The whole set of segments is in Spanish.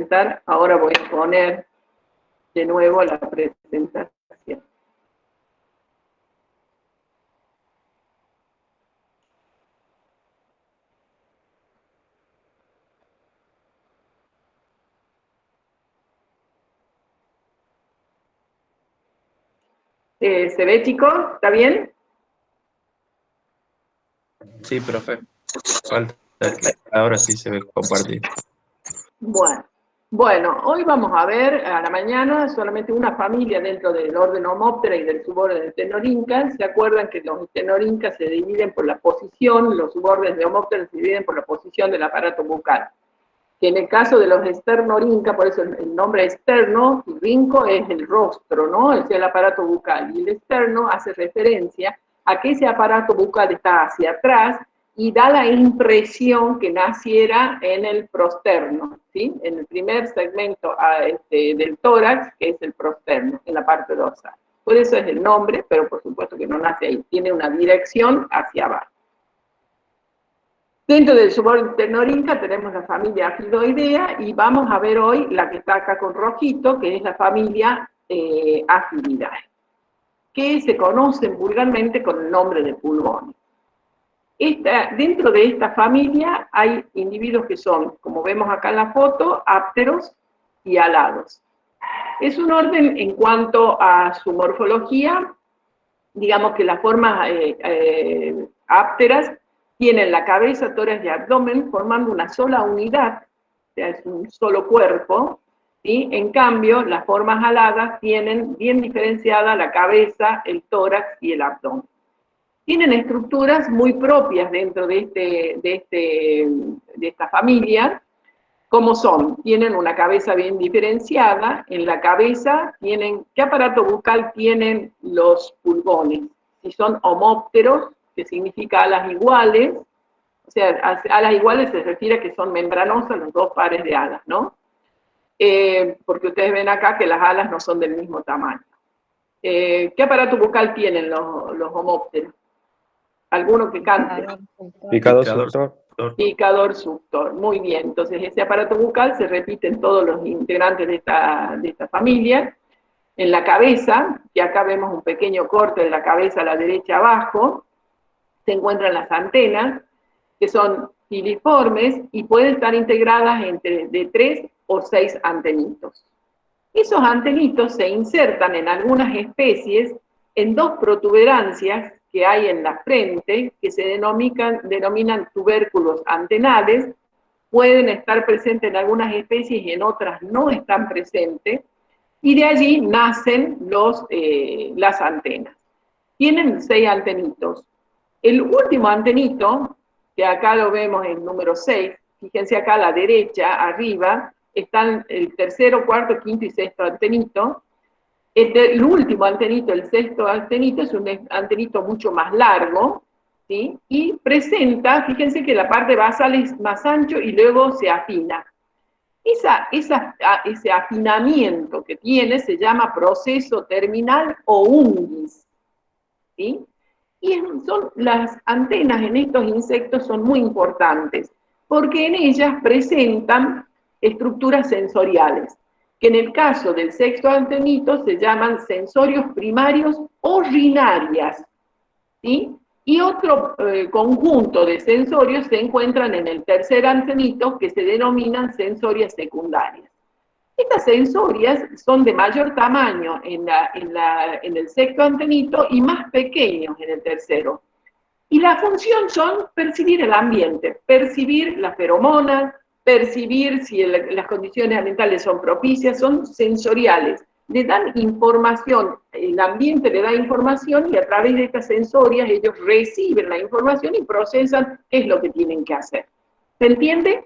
presentar. Ahora voy a poner de nuevo la presentación. ¿Se ve, chicos? ¿Está bien? Sí, profe. Falta que ahora sí se ve compartir. Bueno, hoy vamos a ver a la mañana solamente una familia dentro del orden Homoptera y del suborden de Tenorincas. ¿Se acuerdan que los Tenorincas se dividen por la posición, los subórdenes de Homoptera se dividen por la posición del aparato bucal? Que en el caso de los Sternorinca, por eso el nombre externo, rinco es el rostro, ¿no? Es el aparato bucal. Y el externo hace referencia a que ese aparato bucal está hacia atrás y da la impresión que naciera en el prosterno, ¿sí? En el primer segmento del tórax, que es el prosterno, en la parte dorsal. Por eso es el nombre, pero por supuesto que no nace ahí, tiene una dirección hacia abajo. Dentro del suborden Tenorinca tenemos la familia Afidoidea y vamos a ver hoy la que está acá con rojito, que es la familia Afilidae, que se conocen vulgarmente con el nombre de pulgones. Dentro de esta familia hay individuos que son, como vemos acá en la foto, ápteros y alados. Es un orden en cuanto a su morfología, digamos que las formas ápteras tienen la cabeza, tórax y abdomen formando una sola unidad, o sea, es un solo cuerpo, ¿sí? En cambio, las formas aladas tienen bien diferenciada la cabeza, el tórax y el abdomen. Tienen estructuras muy propias dentro de esta familia, como son, tienen una cabeza bien diferenciada, en la cabeza tienen, ¿qué aparato bucal tienen los pulgones? Si son homópteros, que significa alas iguales, o sea, alas iguales se refiere a que son membranosas los dos pares de alas, ¿no? Porque ustedes ven acá que las alas no son del mismo tamaño. ¿Qué aparato bucal tienen los homópteros? ¿Alguno que cante? Picador suctor. Picador suctor, muy bien. Entonces ese aparato bucal se repite en todos los integrantes de esta familia. En la cabeza, que acá vemos un pequeño corte de la cabeza a la derecha abajo, se encuentran las antenas, que son filiformes y pueden estar integradas de 3 o 6 antenitos. Esos antenitos se insertan en algunas especies en dos protuberancias que hay en la frente, que se denominan tubérculos antenales, pueden estar presentes en algunas especies y en otras no están presentes, y de allí nacen las antenas. Tienen 6 antenitos. El último antenito, que acá lo vemos en número 6, fíjense acá a la derecha, arriba, están el tercero, cuarto, quinto y sexto antenito. El último antenito, el sexto antenito, es un antenito mucho más largo, ¿sí? Y presenta, fíjense que la parte basal es más ancho y luego se afina. Ese afinamiento que tiene se llama proceso terminal o ungis, ¿sí? Y las antenas en estos insectos son muy importantes, porque en ellas presentan estructuras sensoriales, que en el caso del sexto antenito se llaman sensorios primarios o rinarias, ¿sí? Y otro conjunto de sensorios se encuentran en el tercer antenito, que se denominan sensorias secundarias. Estas sensorias son de mayor tamaño en el sexto antenito y más pequeños en el tercero. Y la función son percibir el ambiente, percibir las feromonas, percibir si las condiciones ambientales son propicias, son sensoriales. Le dan información, el ambiente le da información y a través de estas sensorias ellos reciben la información y procesan qué es lo que tienen que hacer. ¿Se entiende?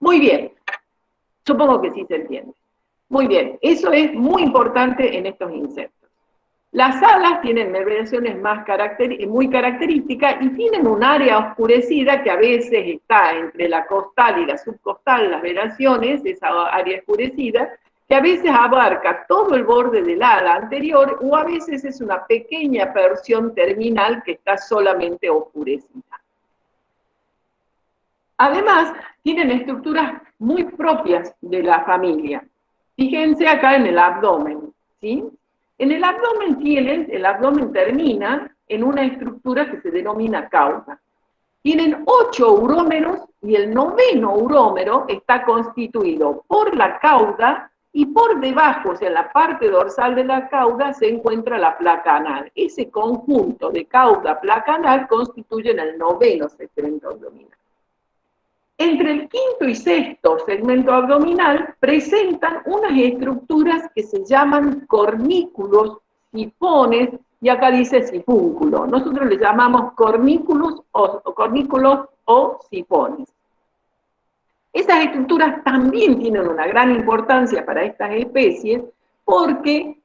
Muy bien. Supongo que sí se entiende. Muy bien, eso es muy importante en estos insectos. Las alas tienen nervaciones muy características y tienen un área oscurecida que a veces está entre la costal y la subcostal, las velaciones, esa área oscurecida, que a veces abarca todo el borde del ala anterior o a veces es una pequeña porción terminal que está solamente oscurecida. Además, tienen estructuras muy propias de la familia. Fíjense acá en el abdomen, ¿sí? En el abdomen termina en una estructura que se denomina cauda. Tienen 8 urómeros y el 9º urómero está constituido por la cauda y por debajo, o sea, en la parte dorsal de la cauda, se encuentra la placa anal. Ese conjunto de cauda, placa anal constituyen el 9º segmento abdominal. Entre el 5º y 6º segmento abdominal presentan unas estructuras que se llaman cornículos, sifones, y acá dice sifúnculo. Nosotros le llamamos cornículos o sifones. Esas estructuras también tienen una gran importancia para estas especies porque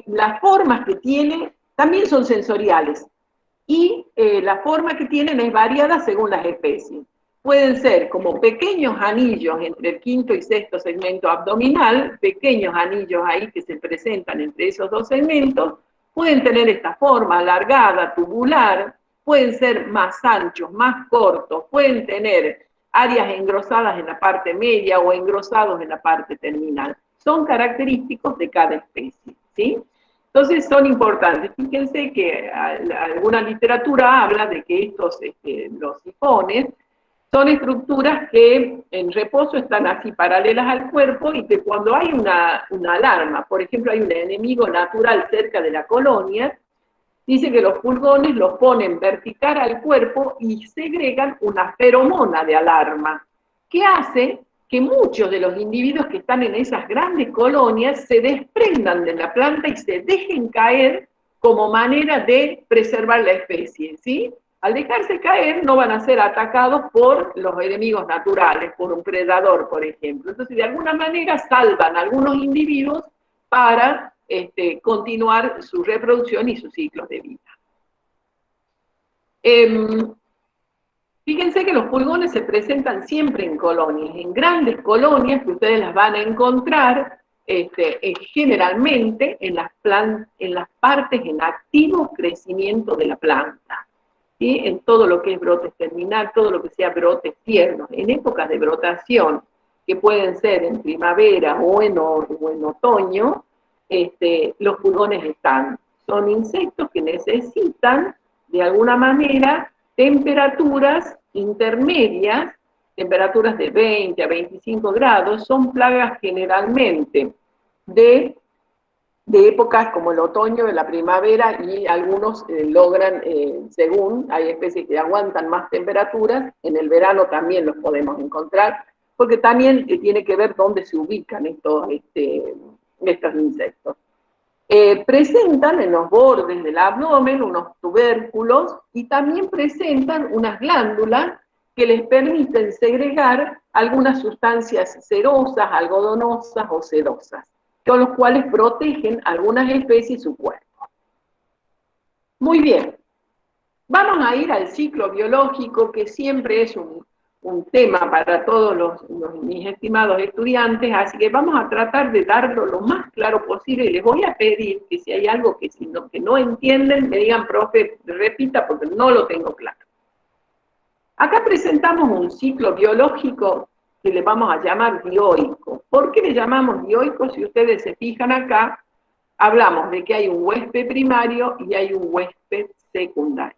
las formas que tienen también son sensoriales y la forma que tienen es variada según las especies. Pueden ser como pequeños anillos entre el 5º y 6º segmento abdominal, pequeños anillos ahí que se presentan entre esos dos segmentos, pueden tener esta forma alargada, tubular, pueden ser más anchos, más cortos, pueden tener áreas engrosadas en la parte media o engrosados en la parte terminal. Son característicos de cada especie, ¿sí? Entonces son importantes. Fíjense que alguna literatura habla de que estos, los sifones, son estructuras que en reposo están así paralelas al cuerpo y que cuando hay una alarma, por ejemplo, hay un enemigo natural cerca de la colonia, dice que los pulgones los ponen vertical al cuerpo y segregan una feromona de alarma, que hace que muchos de los individuos que están en esas grandes colonias se desprendan de la planta y se dejen caer como manera de preservar la especie, ¿sí? Al dejarse caer no van a ser atacados por los enemigos naturales, por un predador, por ejemplo. Entonces, de alguna manera salvan a algunos individuos para continuar su reproducción y sus ciclos de vida. Fíjense que los pulgones se presentan siempre en colonias, en grandes colonias que ustedes las van a encontrar generalmente en las partes en activo crecimiento de la planta. ¿Sí? En todo lo que es brotes terminal, todo lo que sea brotes tiernos, en épocas de brotación, que pueden ser en primavera o en otoño, los pulgones están. Son insectos que necesitan, de alguna manera, temperaturas intermedias, temperaturas de 20 a 25 grados, son plagas generalmente de épocas como el otoño, de la primavera, y algunos logran, según, hay especies que aguantan más temperaturas, en el verano también los podemos encontrar, porque también tiene que ver dónde se ubican estos insectos. Presentan en los bordes del abdomen unos tubérculos y también presentan unas glándulas que les permiten segregar algunas sustancias cerosas, algodonosas o sedosas, con los cuales protegen algunas especies y su cuerpo. Muy bien, vamos a ir al ciclo biológico, que siempre es un tema para todos mis estimados estudiantes, así que vamos a tratar de darlo lo más claro posible, y les voy a pedir que si hay algo que no entienden, me digan, profe, repita, porque no lo tengo claro. Acá presentamos un ciclo biológico que le vamos a llamar dioico. ¿Por qué le llamamos dioico? Si ustedes se fijan acá, hablamos de que hay un huésped primario y hay un huésped secundario.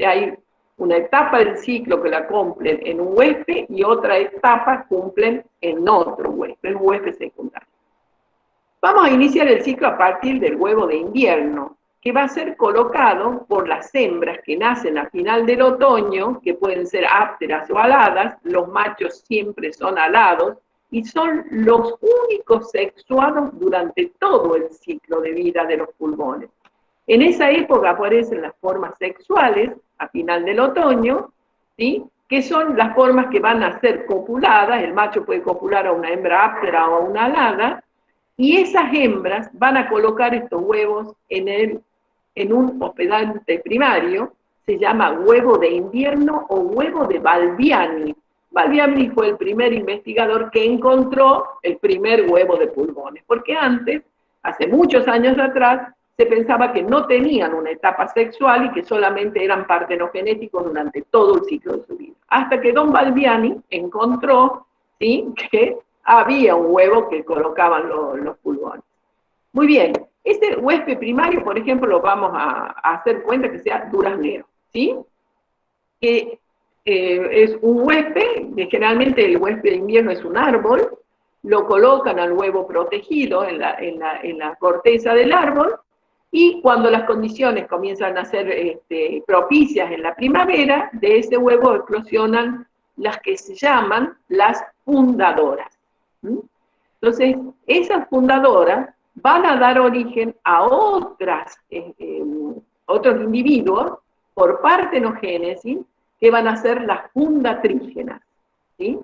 Hay una etapa del ciclo que la cumplen en un huésped y otra etapa cumplen en otro huésped, un huésped secundario. Vamos a iniciar el ciclo a partir del huevo de invierno, que va a ser colocado por las hembras que nacen a final del otoño, que pueden ser ápteras o aladas. Los machos siempre son alados y son los únicos sexuados durante todo el ciclo de vida de los pulgones. En esa época aparecen las formas sexuales a final del otoño, ¿sí? Que son las formas que van a ser copuladas. El macho puede copular a una hembra áptera o a una alada, y esas hembras van a colocar estos huevos en un hospedante primario, se llama huevo de invierno o huevo de Balbiani. Balbiani fue el primer investigador que encontró el primer huevo de pulgones, porque antes, hace muchos años atrás, se pensaba que no tenían una etapa sexual y que solamente eran partenogenéticos durante todo el ciclo de su vida. Hasta que Don Balbiani encontró, ¿sí?, que había un huevo que colocaban los pulgones. Muy bien, este huésped primario, por ejemplo, lo vamos a hacer cuenta que sea duraznero, ¿sí? Que es un huésped, que generalmente el huésped de invierno es un árbol, lo colocan al huevo protegido en la corteza del árbol, y cuando las condiciones comienzan a ser propicias en la primavera, de ese huevo eclosionan las que se llaman las fundadoras. ¿Mm? Entonces, esas fundadoras van a dar origen a otros individuos por partenogénesis que van a ser las fundatrígenas, ¿sí?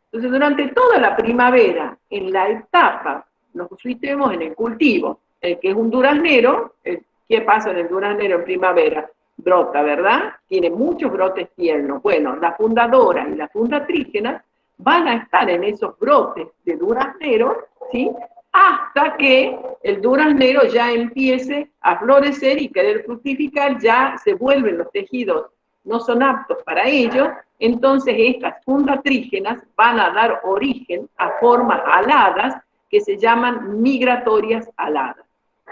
Entonces, durante toda la primavera, en la etapa, nos situemos en el cultivo, el que es un duraznero, ¿qué pasa en el duraznero en primavera? Brota, ¿verdad? Tiene muchos brotes tiernos. Bueno, la fundadora y la fundatrígena van a estar en esos brotes de duraznero, ¿sí?, hasta que el duraznero ya empiece a florecer y querer fructificar, ya se vuelven los tejidos, no son aptos para ello, entonces estas fundatrígenas van a dar origen a formas aladas que se llaman migratorias aladas.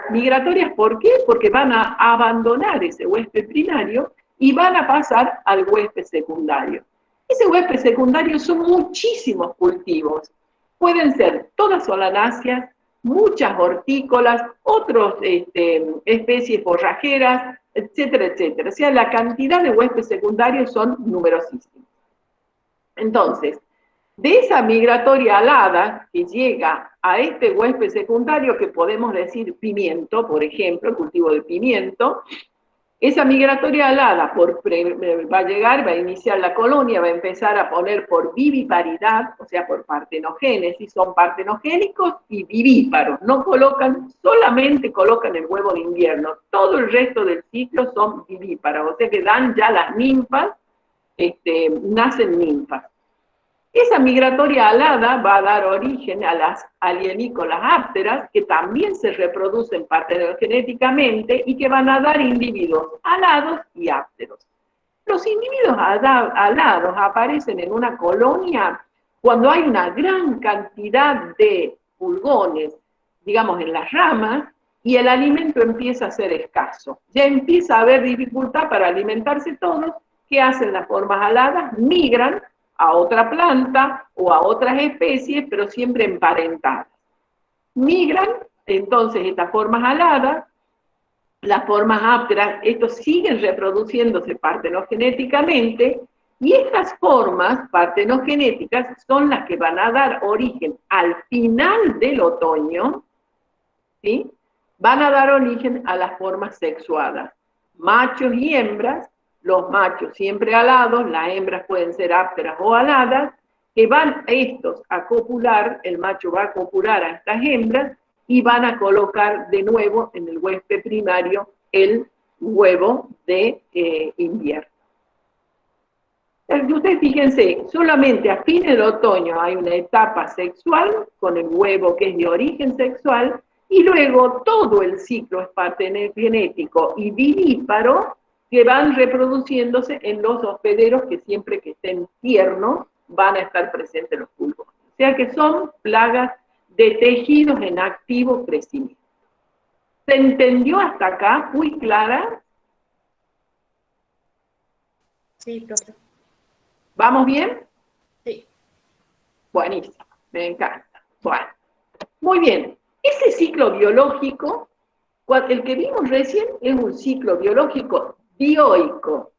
Migratorias, ¿por qué? Porque van a abandonar ese huésped primario y van a pasar al huésped secundario. Ese huésped secundario son muchísimos cultivos. Pueden ser todas solanáceas, muchas hortícolas, otras especies forrajeras, etcétera, etcétera. O sea, la cantidad de huéspedes secundarios son numerosísimos. Entonces, de esa migratoria alada que llega a este huésped secundario, que podemos decir pimiento, por ejemplo, el cultivo de pimiento, esa migratoria alada va a llegar, va a iniciar la colonia, va a empezar a poner por viviparidad, o sea, por partenogénesis, son partenogénicos y vivíparos, no colocan, solamente colocan el huevo de invierno, todo el resto del ciclo son vivíparos, o sea que dan ya las ninfas, nacen ninfas. Esa migratoria alada va a dar origen a las alienícolas ápteras, que también se reproducen partenogenéticamente y que van a dar individuos alados y ápteros. Los individuos alados aparecen en una colonia cuando hay una gran cantidad de pulgones, digamos, en las ramas, y el alimento empieza a ser escaso. Ya empieza a haber dificultad para alimentarse todos. ¿Qué hacen las formas aladas? Migran a otra planta o a otras especies, pero siempre emparentadas. Migran, entonces, estas formas aladas, las formas ápteras, estos siguen reproduciéndose partenogenéticamente, y estas formas partenogenéticas son las que van a dar origen al final del otoño, ¿sí?, van a dar origen a las formas sexuadas, machos y hembras. Los machos siempre alados, las hembras pueden ser ápteras o aladas, que van estos a copular, el macho va a copular a estas hembras y van a colocar de nuevo en el huésped primario el huevo de invierno. Ustedes fíjense, solamente a fines del otoño hay una etapa sexual con el huevo que es de origen sexual, y luego todo el ciclo es partenogénico y vivíparo, que van reproduciéndose en los hospederos, que siempre que estén tiernos van a estar presentes los pulgones. O sea que son plagas de tejidos en activo crecimiento. ¿Se entendió hasta acá? ¿Muy clara? Sí, profe. ¿Vamos bien? Sí. Buenísimo, me encanta. Bueno, muy bien. Ese ciclo biológico, el que vimos recién, es un ciclo biológico dioico.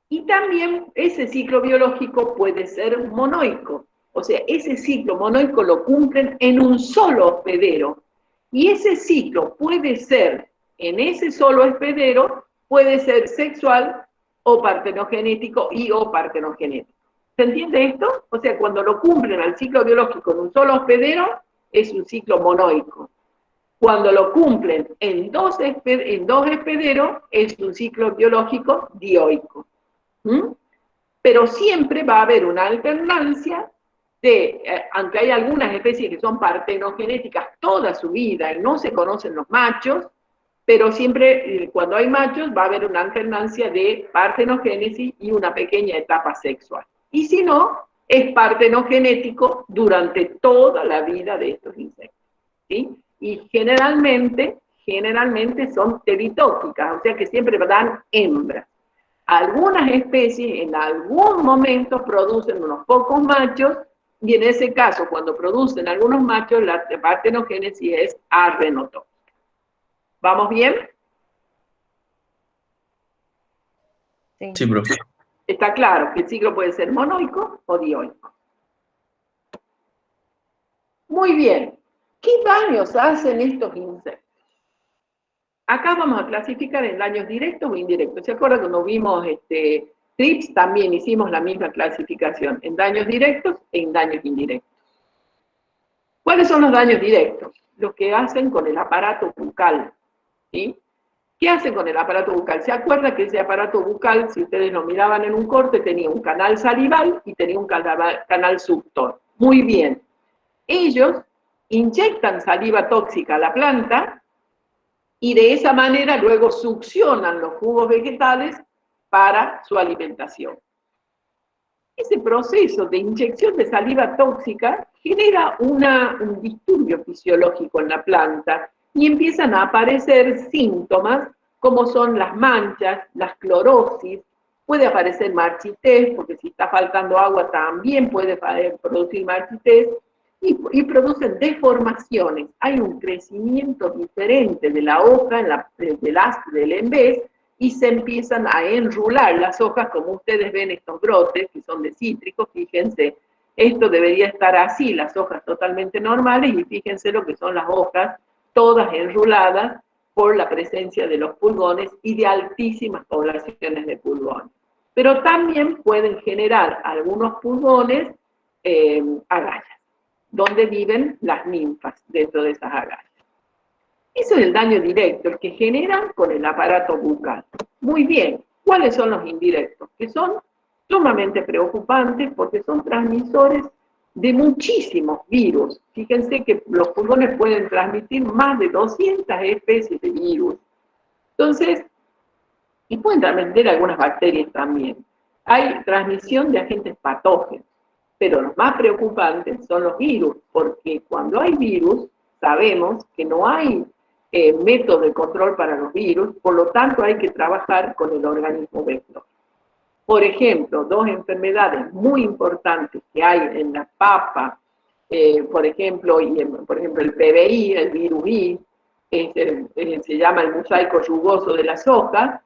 Y también ese ciclo biológico puede ser monoico. O sea, ese ciclo monoico lo cumplen en un solo hospedero. Y ese ciclo puede ser, en ese solo hospedero, puede ser sexual o partenogenético y o partenogenético. ¿Se entiende esto? O sea, cuando lo cumplen al ciclo biológico en un solo hospedero, es un ciclo monoico. Cuando lo cumplen en dos hospederos, es un ciclo biológico dioico. Pero siempre va a haber una alternancia de, aunque hay algunas especies que son partenogenéticas toda su vida y no se conocen los machos, pero siempre cuando hay machos va a haber una alternancia de partenogénesis y una pequeña etapa sexual. Y si no, es partenogenético durante toda la vida de estos insectos, ¿sí? Y generalmente son teritóxicas, o sea que siempre dan hembras. Algunas especies en algún momento producen unos pocos machos, y en ese caso, cuando producen algunos machos, la partenogénesis es arrenotóxica. ¿Vamos bien? Sí, profe. Está claro que el ciclo puede ser monoico o dioico. Muy bien. ¿Qué daños hacen estos insectos? Acá vamos a clasificar en daños directos o indirectos. ¿Se acuerdan cuando vimos TRIPS? También hicimos la misma clasificación en daños directos e en daños indirectos. ¿Cuáles son los daños directos? Los que hacen con el aparato bucal, ¿sí? ¿Qué hace con el aparato bucal? ¿Se acuerda que ese aparato bucal, si ustedes lo miraban en un corte, tenía un canal salival y tenía un canal suctor? Muy bien. Ellos inyectan saliva tóxica a la planta y de esa manera luego succionan los jugos vegetales para su alimentación. Ese proceso de inyección de saliva tóxica genera un disturbio fisiológico en la planta y empiezan a aparecer síntomas como son las manchas, las clorosis, puede aparecer marchitez, porque si está faltando agua también puede producir marchitez, y producen deformaciones. Hay un crecimiento diferente de la hoja, del envés, y se empiezan a enrular las hojas, como ustedes ven estos brotes, que son de cítricos, fíjense, esto debería estar así, las hojas totalmente normales, y fíjense lo que son las hojas, todas enruladas por la presencia de los pulgones y de altísimas poblaciones de pulgones. Pero también pueden generar algunos pulgones agallas, donde viven las ninfas dentro de esas agallas. Eso es el daño directo, el que generan con el aparato bucal. Muy bien, ¿cuáles son los indirectos? Que son sumamente preocupantes porque son transmisores de muchísimos virus. Fíjense que los pulgones pueden transmitir más de 200 especies de virus. Entonces, y pueden transmitir algunas bacterias también. Hay transmisión de agentes patógenos, pero los más preocupantes son los virus, porque cuando hay virus, sabemos que no hay método de control para los virus, por lo tanto hay que trabajar con el organismo vector. Por ejemplo, dos enfermedades muy importantes que hay en la papa, por ejemplo, el PBI, el virus I, se llama el mosaico rugoso de las hojas,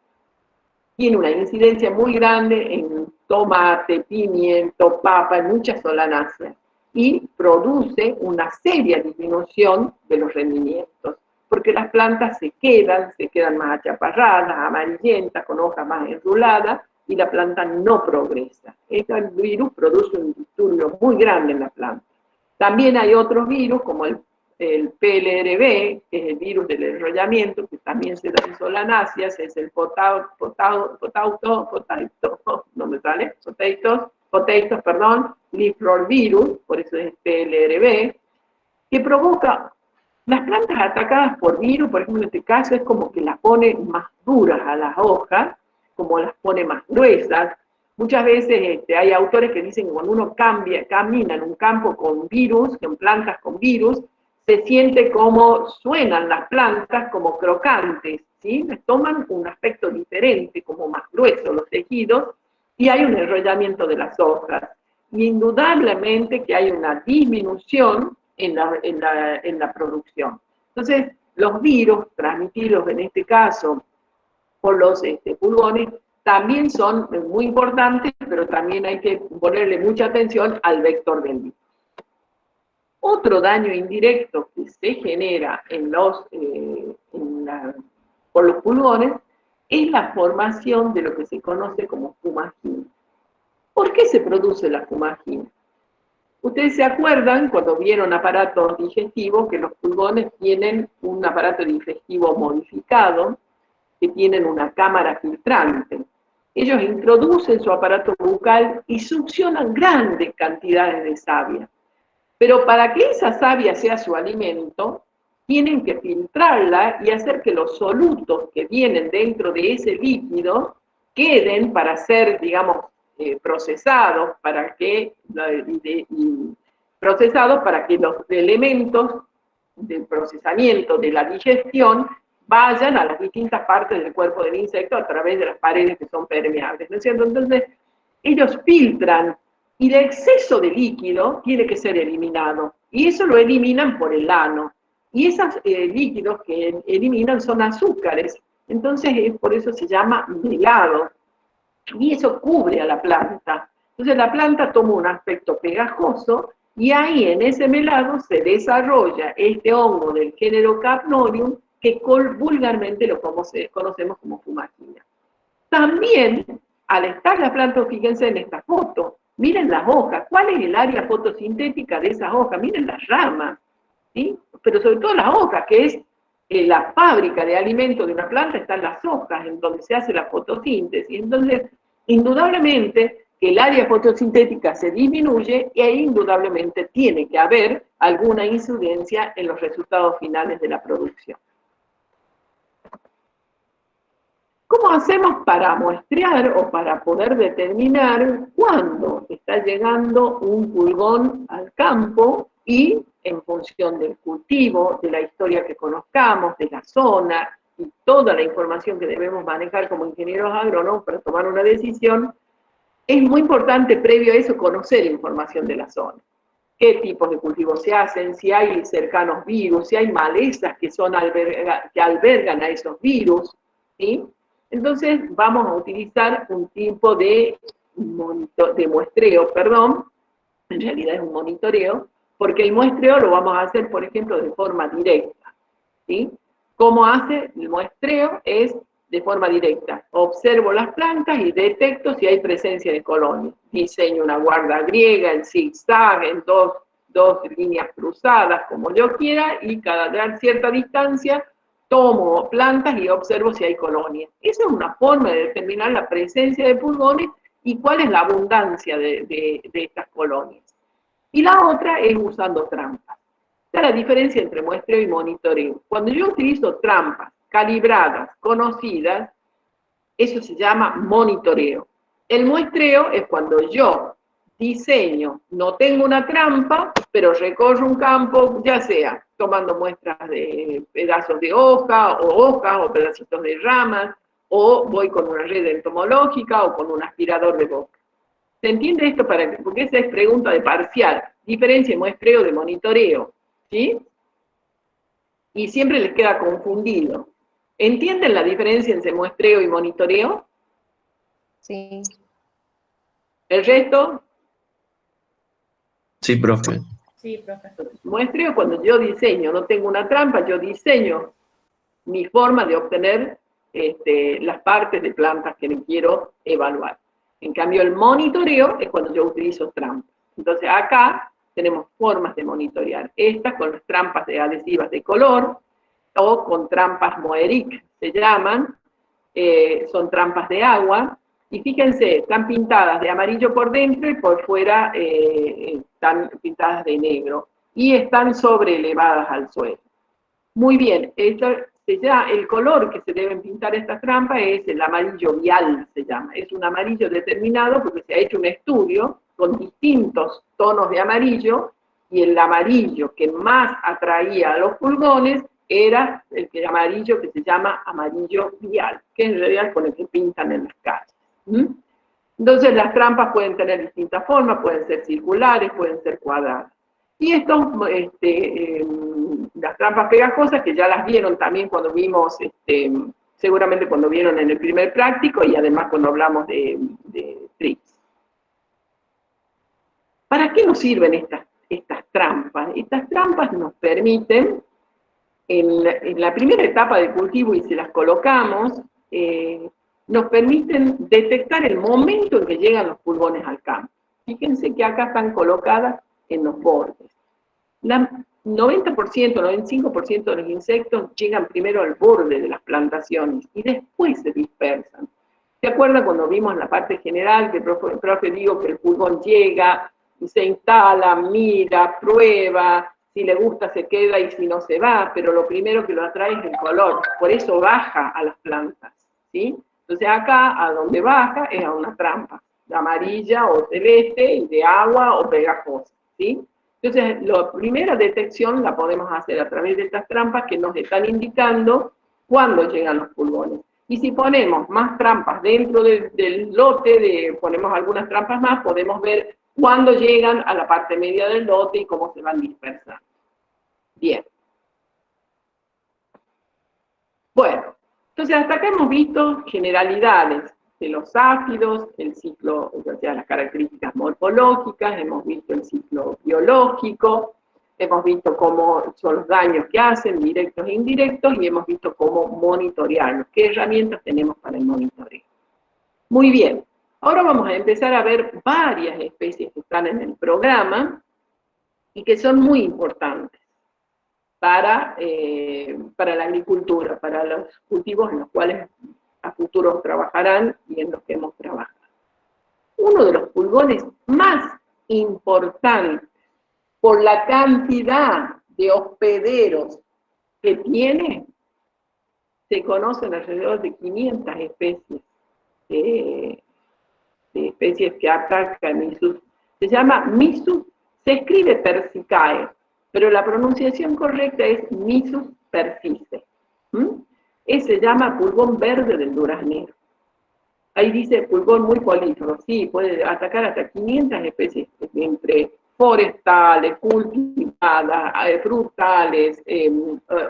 tiene una incidencia muy grande en tomate, pimiento, papa, en muchas solanáceas, y produce una seria disminución de los rendimientos, porque las plantas se quedan más achaparradas, amarillentas, con hojas más enruladas, y la planta no progresa. Este virus produce un disturbio muy grande en la planta. También hay otros virus, como el PLRB, que es el virus del enrollamiento, que también se da en solanáceas, es el leaf-roll-virus, por eso es PLRB, que provoca las plantas atacadas por virus. Por ejemplo, en este caso es como que las pone más duras a las hojas, como las pone más gruesas. Muchas veces hay autores que dicen que cuando uno camina en un campo con virus, en plantas con virus, se siente como suenan las plantas como crocantes, ¿sí? Toman un aspecto diferente, como más gruesos los tejidos, y hay un enrollamiento de las hojas. Y indudablemente que hay una disminución en la producción. Entonces, los virus transmitidos en este caso por los pulgones también son muy importantes, pero también hay que ponerle mucha atención al vector del virus. Otro daño indirecto que se genera por los pulgones es la formación de lo que se conoce como fumagina. ¿Por qué se produce la fumagina? Ustedes se acuerdan cuando vieron aparatos digestivos que los pulgones tienen un aparato digestivo modificado, que tienen una cámara filtrante. Ellos introducen su aparato bucal y succionan grandes cantidades de savia. Pero para que esa savia sea su alimento, tienen que filtrarla y hacer que los solutos que vienen dentro de ese líquido queden para ser, digamos, procesados para que los elementos del procesamiento, de la digestión, vayan a las distintas partes del cuerpo del insecto a través de las paredes que son permeables, ¿no es cierto? Entonces, ellos filtran y el exceso de líquido tiene que ser eliminado, y eso lo eliminan por el ano. Y esos líquidos que eliminan son azúcares, entonces por eso se llama melado. Y eso cubre a la planta. Entonces la planta toma un aspecto pegajoso y ahí en ese melado se desarrolla este hongo del género Capnorium que vulgarmente lo conocemos como fumagina. También, al estar la planta, fíjense en esta foto, miren las hojas, ¿cuál es el área fotosintética de esas hojas? Miren las ramas, ¿sí? Pero sobre todo las hojas, que es la fábrica de alimento de una planta, están las hojas, en donde se hace la fotosíntesis. Entonces, indudablemente que el área fotosintética se disminuye e indudablemente tiene que haber alguna incidencia en los resultados finales de la producción. ¿Cómo hacemos para muestrear o para poder determinar cuándo está llegando un pulgón al campo y en función del cultivo, de la historia que conozcamos, de la zona y toda la información que debemos manejar como ingenieros agrónomos para tomar una decisión? Es muy importante previo a eso conocer información de la zona. Qué tipos de cultivos se hacen, si hay cercanos virus, si hay malezas que albergan a esos virus, ¿sí? Entonces vamos a utilizar un tipo de muestreo, en realidad es un monitoreo, porque el muestreo lo vamos a hacer, por ejemplo, de forma directa, ¿sí? ¿Cómo hace el muestreo? Es de forma directa. Observo las plantas y detecto si hay presencia de colonias. Diseño una guarda griega en zigzag, en dos líneas cruzadas, como yo quiera, y cada cierta distancia tomo plantas y observo si hay colonias. Esa es una forma de determinar la presencia de pulgones y cuál es la abundancia de estas colonias. Y la otra es usando trampas. Esta es la diferencia entre muestreo y monitoreo. Cuando yo utilizo trampas calibradas, conocidas, eso se llama monitoreo. El muestreo es cuando yo diseño, no tengo una trampa, pero recorro un campo, ya sea tomando muestras de pedazos de hojas o pedacitos de ramas, o voy con una red entomológica o con un aspirador de boca. ¿Se entiende esto? Porque esa es pregunta de parcial. Diferencia de muestreo de monitoreo, ¿sí? Y siempre les queda confundido. ¿Entienden la diferencia entre muestreo y monitoreo? Sí. ¿El resto? Sí, profe. Sí, profe. Muestreo cuando yo diseño, no tengo una trampa, yo diseño mi forma de obtener las partes de plantas que me quiero evaluar. En cambio, el monitoreo es cuando yo utilizo trampas. Entonces, acá tenemos formas de monitorear. Estas con las trampas adhesivas de color o con trampas Moeric, se llaman. Son trampas de agua. Y fíjense, están pintadas de amarillo por dentro y por fuera están pintadas de negro. Y están sobreelevadas al suelo. Muy bien, el color que se deben pintar estas trampas es el amarillo vial, se llama. Es un amarillo determinado porque se ha hecho un estudio con distintos tonos de amarillo, y el amarillo que más atraía a los pulgones era el amarillo que se llama amarillo vial, que en realidad es con el que pintan en las calles. Entonces las trampas pueden tener distintas formas, pueden ser circulares, pueden ser cuadradas. Y las trampas pegajosas, que ya las vieron también cuando vimos, seguramente cuando vieron en el primer práctico, y además cuando hablamos de TRIPS. ¿Para qué nos sirven estas trampas? Estas trampas nos permiten, en la primera etapa del cultivo, y si las colocamos, nos permiten detectar el momento en que llegan los pulgones al campo. Fíjense que acá están colocadas en los bordes. El 90%, 95% de los insectos llegan primero al borde de las plantaciones y después se dispersan. ¿Se acuerdan cuando vimos la parte general que el profe dijo que el pulgón llega y se instala, mira, prueba, si le gusta se queda y si no se va, pero lo primero que lo atrae es el color, por eso baja a las plantas, ¿sí? Entonces acá, a donde baja, es a una trampa, de amarilla o celeste, y de agua o pegajosa, ¿sí? Entonces, la primera detección la podemos hacer a través de estas trampas que nos están indicando cuándo llegan los pulgones. Y si ponemos más trampas dentro del lote, ponemos algunas trampas más, podemos ver cuándo llegan a la parte media del lote y cómo se van dispersando. Bien. Bueno, entonces hasta acá hemos visto generalidades de los áfidos, el ciclo, o sea, las características morfológicas, hemos visto el ciclo biológico, hemos visto cómo son los daños que hacen, directos e indirectos, y hemos visto cómo monitorearlos, qué herramientas tenemos para el monitoreo. Muy bien, ahora vamos a empezar a ver varias especies que están en el programa y que son muy importantes para la agricultura, para los cultivos en los cuales a futuro trabajarán y en los que hemos trabajado. Uno de los pulgones más importantes por la cantidad de hospederos que tiene, se conocen alrededor de 500 especies, de especies que atacan Missus. Se llama Missus, se escribe Persicae, pero la pronunciación correcta es Missus persice. Ese se llama pulgón verde del duraznero. Ahí dice pulgón muy polífero, sí, puede atacar hasta 500 especies, entre forestales, cultivadas, frutales,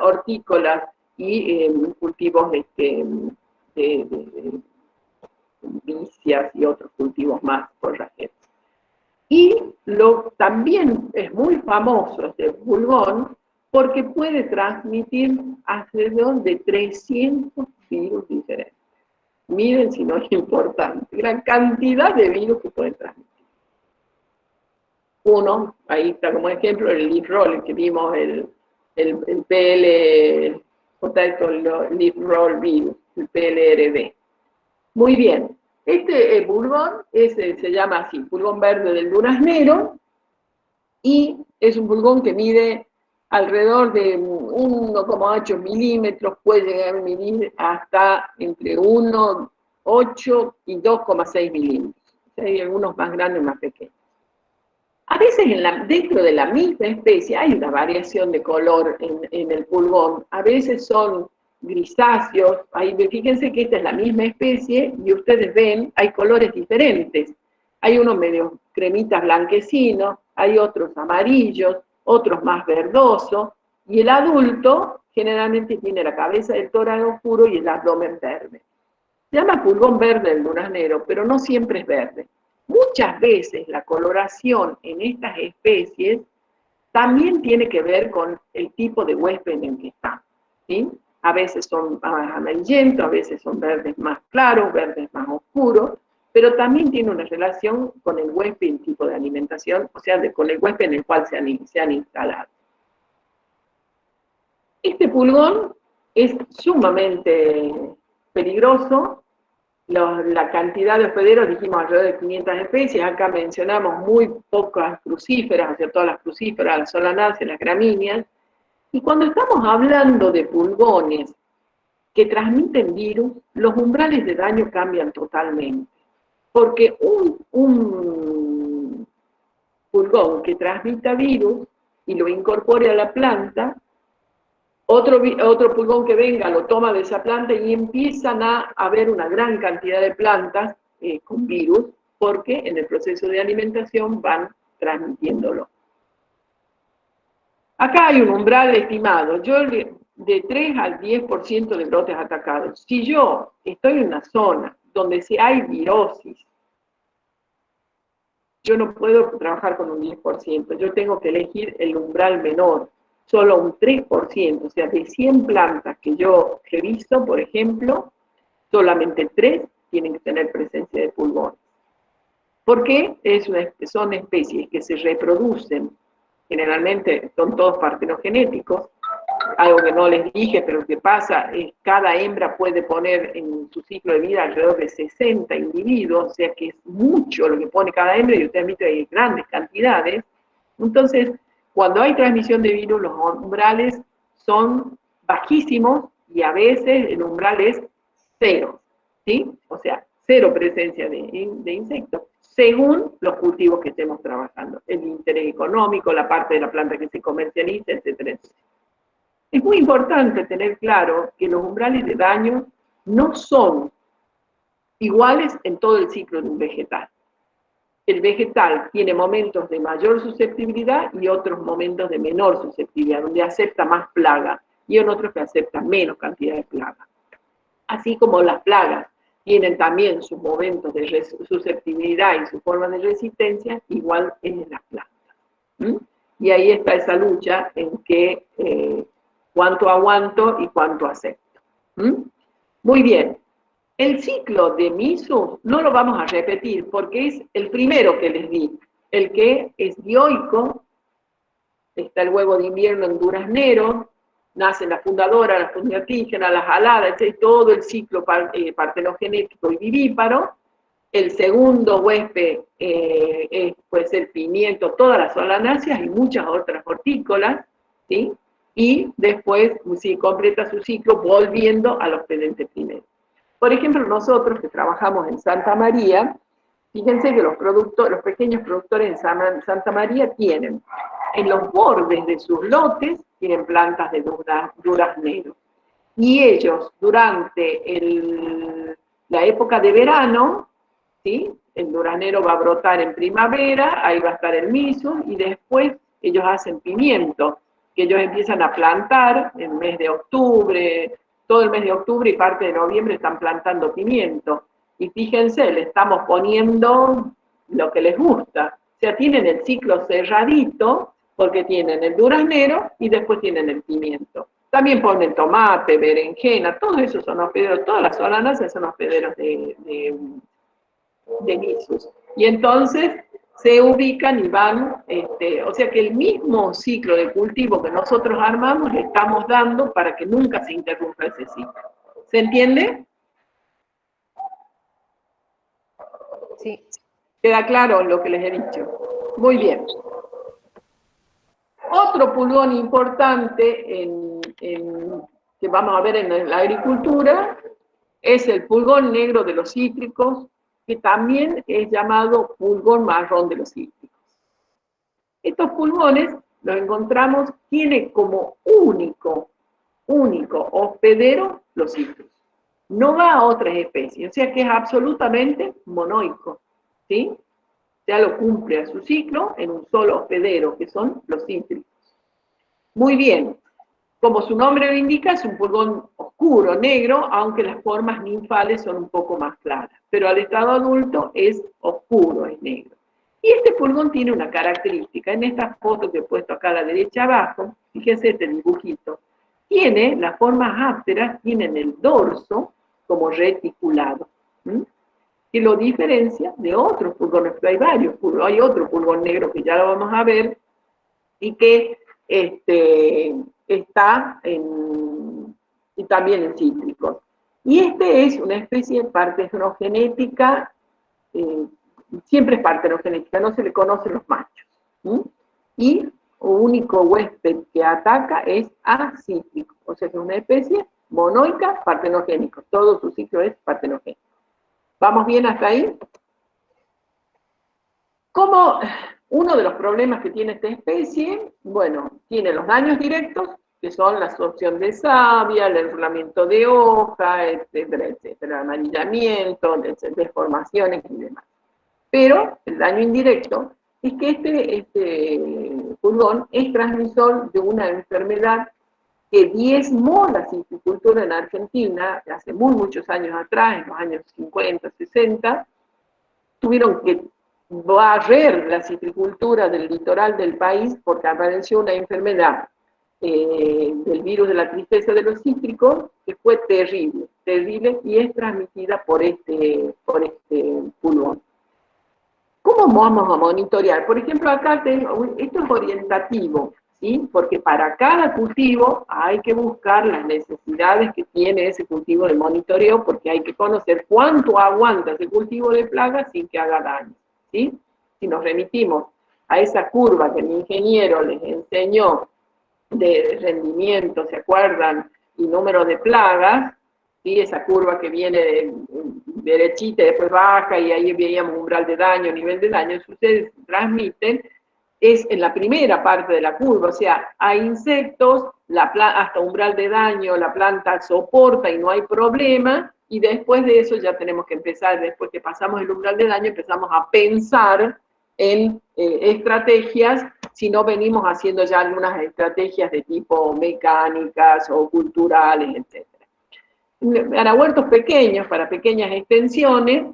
hortícolas y cultivos de vicias y otros cultivos más forrajeros. Y también es muy famoso este pulgón porque puede transmitir alrededor de 300 virus diferentes. Miren si no es importante, la cantidad de virus que pueden transmitir. Uno, ahí está como ejemplo el leaf roll, que vimos el PL, leaf roll virus, el PLRD. Muy bien, este pulgón se llama así, pulgón verde del duraznero, y es un pulgón que mide alrededor de 1,8 milímetros, puede llegar a medir hasta entre 1,8 y 2,6 milímetros. Hay algunos más grandes y más pequeños. A veces dentro de la misma especie hay una variación de color en el pulgón. A veces son grisáceos. Ahí, fíjense que esta es la misma especie y ustedes ven, hay colores diferentes. Hay unos medio cremitas blanquecinos, hay otros amarillos, otros más verdosos, y el adulto generalmente tiene la cabeza del tórax oscuro y el abdomen verde. Se llama pulgón verde del duraznero, pero no siempre es verde. Muchas veces la coloración en estas especies también tiene que ver con el tipo de huésped en el que están, ¿sí? A veces son más amarillentos, a veces son verdes más claros, verdes más oscuros, pero también tiene una relación con el huésped y el tipo de alimentación, o sea, con el huésped en el cual se han instalado. Este pulgón es sumamente peligroso. La cantidad de hospederos, dijimos alrededor de 500 especies, acá mencionamos muy pocas crucíferas, o sea, todas las crucíferas, las solanáceas, las gramíneas, y cuando estamos hablando de pulgones que transmiten virus, los umbrales de daño cambian totalmente, porque un pulgón que transmita virus y lo incorpore a la planta, otro pulgón que venga lo toma de esa planta y empiezan a haber una gran cantidad de plantas con virus, porque en el proceso de alimentación van transmitiéndolo. Acá hay un umbral estimado, de 3 al 10% de brotes atacados. Si yo estoy en una zona donde hay virosis, yo no puedo trabajar con un 10%, yo tengo que elegir el umbral menor. Solo un 3%, o sea, de 100 plantas que yo reviso, por ejemplo, solamente 3 tienen que tener presencia de pulgones. ¿Por qué? Son especies que se reproducen, generalmente son todos partenogenéticos, algo que no les dije, pero que pasa es cada hembra puede poner en su ciclo de vida alrededor de 60 individuos, o sea que es mucho lo que pone cada hembra, y ustedes han visto que hay grandes cantidades. Entonces, Cuando hay transmisión de virus, los umbrales son bajísimos y a veces el umbral es 0, ¿sí? O sea, 0 presencia de insectos, según los cultivos que estemos trabajando, el interés económico, la parte de la planta que se comercializa, etcétera, etcétera. Es muy importante tener claro que los umbrales de daño no son iguales en todo el ciclo de un vegetal. El vegetal tiene momentos de mayor susceptibilidad y otros momentos de menor susceptibilidad, donde acepta más plaga y en otros que acepta menos cantidad de plaga. Así como las plagas tienen también sus momentos de susceptibilidad y su forma de resistencia, igual en las plantas. Y ahí está esa lucha en que cuánto aguanto y cuánto acepto. Muy bien. El ciclo de Misuz no lo vamos a repetir porque es el primero que les di, el que es dioico. Está el huevo de invierno en duraznero, nace la fundadora, la fundatígena, la jalada, etc., todo el ciclo partenogenético y vivíparo. El segundo huésped puede ser pimiento, todas las solanáceas y muchas otras hortícolas, ¿sí? Y después, si completa su ciclo, volviendo al hospedente primero. Por ejemplo, nosotros que trabajamos en Santa María, fíjense que los pequeños productores en Santa María tienen, en los bordes de sus lotes, tienen plantas de duraznero. Y ellos, durante la época de verano, ¿sí? El duraznero va a brotar en primavera, ahí va a estar el misuz, y después ellos hacen pimiento, que ellos empiezan a plantar en el mes de octubre, todo el mes de octubre y parte de noviembre están plantando pimiento. Y fíjense, le estamos poniendo lo que les gusta. O sea, tienen el ciclo cerradito, porque tienen el duraznero y después tienen el pimiento. También ponen tomate, berenjena, todos esos son hospederos, todas las solanáceas son hospederos de misuz. Y entonces se ubican y van, o sea que el mismo ciclo de cultivo que nosotros armamos le estamos dando para que nunca se interrumpa ese ciclo. ¿Se entiende? Sí. ¿Queda claro lo que les he dicho? Muy bien. Otro pulgón importante que vamos a ver en la agricultura es el pulgón negro de los cítricos, que también es llamado pulgón marrón de los cítricos. Estos pulgones los encontramos, tiene como único hospedero los cítricos. No va a otras especies, o sea que es absolutamente monoico, ¿sí? Ya lo cumple a su ciclo en un solo hospedero, que son los cítricos. Muy bien, como su nombre lo indica, es un pulgón oscuro, negro, aunque las formas ninfales son un poco más claras. Pero al estado adulto es oscuro, es negro. Y este pulgón tiene una característica. En esta foto que he puesto acá a la derecha abajo, fíjense este dibujito, tiene las formas ápteras, tienen el dorso como reticulado, que lo diferencia de otros pulgones, pero hay varios pulgones. Hay otro pulgón negro que ya lo vamos a ver, y que está y también en cítricos. Y es una especie partenogenética, siempre es partenogenética, no se le conocen los machos. Y el único huésped que ataca es acítrico, o sea que es una especie monoica partenogénica, todo su ciclo es partenogénico. ¿Vamos bien hasta ahí? Como uno de los problemas que tiene esta especie, bueno, tiene los daños directos, que son la absorción de savia, el enrolamiento de hoja, etcétera, etcétera, amarillamiento, deformaciones y demás. Pero el daño indirecto es que este pulgón es transmisor de una enfermedad que diezmó la citricultura en Argentina hace muchos años atrás, en los años 50, 60, tuvieron que barrer la citricultura del litoral del país porque apareció una enfermedad del virus de la tristeza de los cítricos que fue terrible, terrible, y es transmitida por este pulgón. ¿Cómo vamos a monitorear? Por ejemplo, acá esto es orientativo, ¿sí? Porque para cada cultivo hay que buscar las necesidades que tiene ese cultivo de monitoreo, porque hay que conocer cuánto aguanta ese cultivo de plagas sin que haga daño, ¿sí? Si nos remitimos a esa curva que mi ingeniero les enseñó de rendimiento, ¿se acuerdan? Y número de plagas, ¿sí? Esa curva que viene derechita y después baja, y ahí veíamos umbral de daño, nivel de daño, si ustedes transmiten, es en la primera parte de la curva, o sea, hay insectos, hasta umbral de daño, la planta soporta y no hay problema, y después de eso ya tenemos que empezar, después que pasamos el umbral de daño, empezamos a pensar en estrategias, si no venimos haciendo ya algunas estrategias de tipo mecánicas o culturales, etc. Para huertos pequeños, para pequeñas extensiones,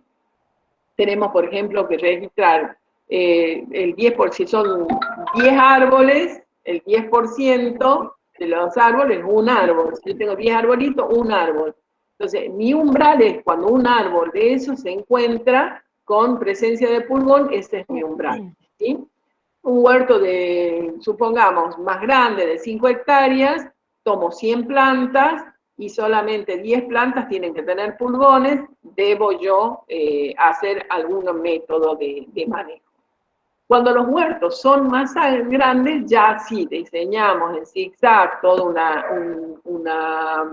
tenemos, por ejemplo, que registrar el 10%, si son 10 árboles, el 10% de los árboles, un árbol. Si yo tengo 10 arbolitos, un árbol. Entonces, mi umbral es cuando un árbol de esos se encuentra con presencia de pulgón, ese es mi umbral, ¿sí? Un huerto de, supongamos, más grande, de 5 hectáreas, tomo 100 plantas, y solamente 10 plantas tienen que tener pulgones, debo yo hacer algún método de manejo. Cuando los huertos son más grandes, ya sí diseñamos en zigzag toda una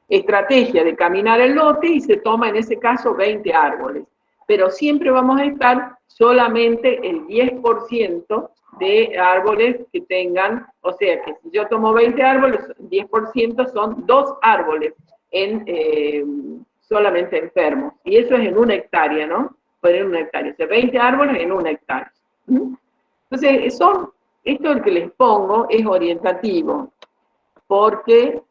estrategia de caminar el lote y se toma en ese caso 20 árboles. Pero siempre vamos a estar solamente el 10% de árboles que tengan, o sea que si yo tomo 20 árboles, 10% son 2 árboles solamente enfermos. Y eso es en 1 hectárea, ¿no? Pues en 1 hectárea, o sea, 20 árboles en 1 hectárea. Entonces, esto que les pongo es orientativo, porque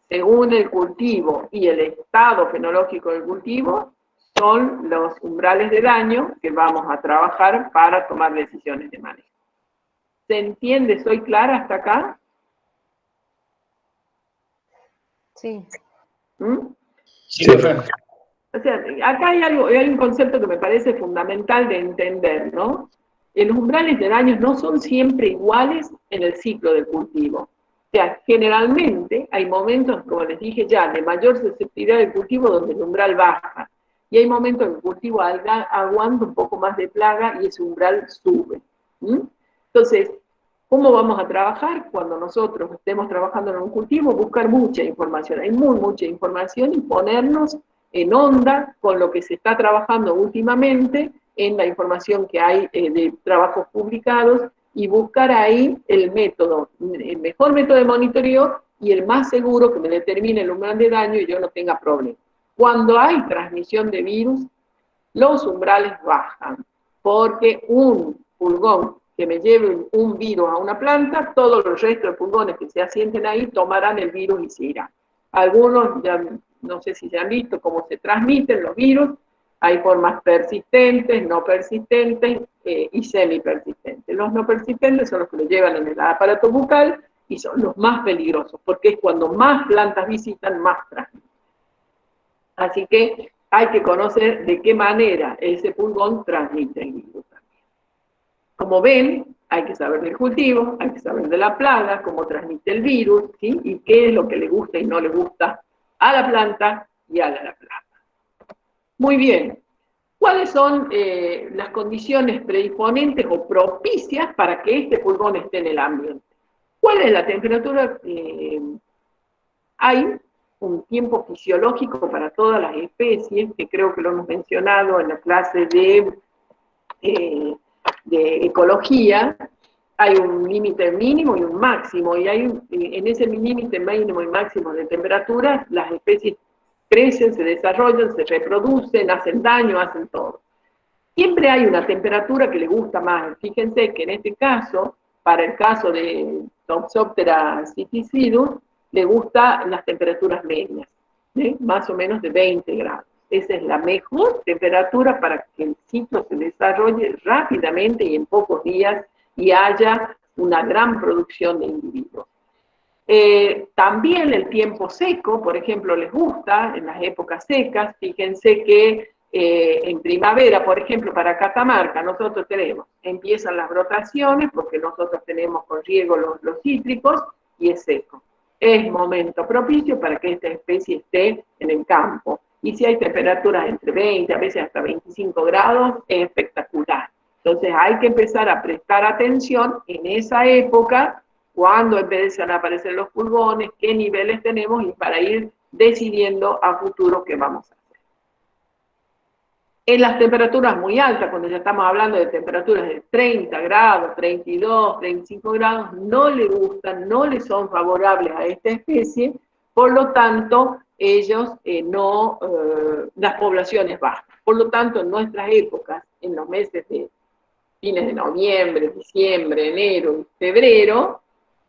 según el cultivo y el estado fenológico del cultivo, son los umbrales de daño que vamos a trabajar para tomar decisiones de manejo. ¿Se entiende? ¿Soy clara hasta acá? Sí. Sí, profe. O sea, acá hay un concepto que me parece fundamental de entender, ¿no? Los umbrales de daños no son siempre iguales en el ciclo del cultivo. O sea, generalmente hay momentos, como les dije ya, de mayor susceptibilidad del cultivo donde el umbral baja. Y hay momentos en que el cultivo aguanta un poco más de plaga y ese umbral sube. Entonces, ¿cómo vamos a trabajar? Cuando nosotros estemos trabajando en un cultivo, buscar mucha información. Hay mucha información y ponernos en onda con lo que se está trabajando últimamente, en la información que hay de trabajos publicados, y buscar ahí el mejor método de monitoreo y el más seguro que me determine el umbral de daño y yo no tenga problemas. Cuando hay transmisión de virus, los umbrales bajan, porque un pulgón que me lleve un virus a una planta, todos los restos de pulgones que se asienten ahí tomarán el virus y se irán. Algunos, ya no sé si se han visto cómo se transmiten los virus, hay formas persistentes, no persistentes y semipersistentes. Los no persistentes son los que lo llevan en el aparato bucal y son los más peligrosos, porque es cuando más plantas visitan, más transmiten. Así que hay que conocer de qué manera ese pulgón transmite el virus también. Como ven, hay que saber del cultivo, hay que saber de la plaga, cómo transmite el virus, ¿sí? Y qué es lo que le gusta y no le gusta a la planta y a la plaga. Muy bien. ¿Cuáles son las condiciones predisponentes o propicias para que este pulgón esté en el ambiente? ¿Cuál es la temperatura? Hay un tiempo fisiológico para todas las especies, que creo que lo hemos mencionado en la clase de ecología. Hay un límite mínimo y un máximo, y en ese límite mínimo y máximo de temperatura, las especies crecen, se desarrollan, se reproducen, hacen daño, hacen todo. Siempre hay una temperatura que le gusta más. Fíjense que en este caso, para el caso de Thopsoptera siticidus, le gustan las temperaturas medias, más o menos de 20 grados. Esa es la mejor temperatura para que el ciclo se desarrolle rápidamente y en pocos días y haya una gran producción de individuos. También el tiempo seco, por ejemplo, les gusta en las épocas secas. Fíjense que en primavera, por ejemplo, para Catamarca, nosotros empiezan las brotaciones, porque nosotros tenemos con riego los cítricos, y es seco. Es momento propicio para que esta especie esté en el campo. Y si hay temperaturas entre 20, a veces hasta 25 grados, es espectacular. Entonces hay que empezar a prestar atención en esa época, cuando empiezan a aparecer los pulgones, qué niveles tenemos y para ir decidiendo a futuro qué vamos a hacer. En las temperaturas muy altas, cuando ya estamos hablando de temperaturas de 30 grados, 32, 35 grados, no le gustan, no le son favorables a esta especie, por lo tanto, ellos las poblaciones bajan. Por lo tanto, en nuestras épocas, en los meses de fines de noviembre, diciembre, enero y febrero,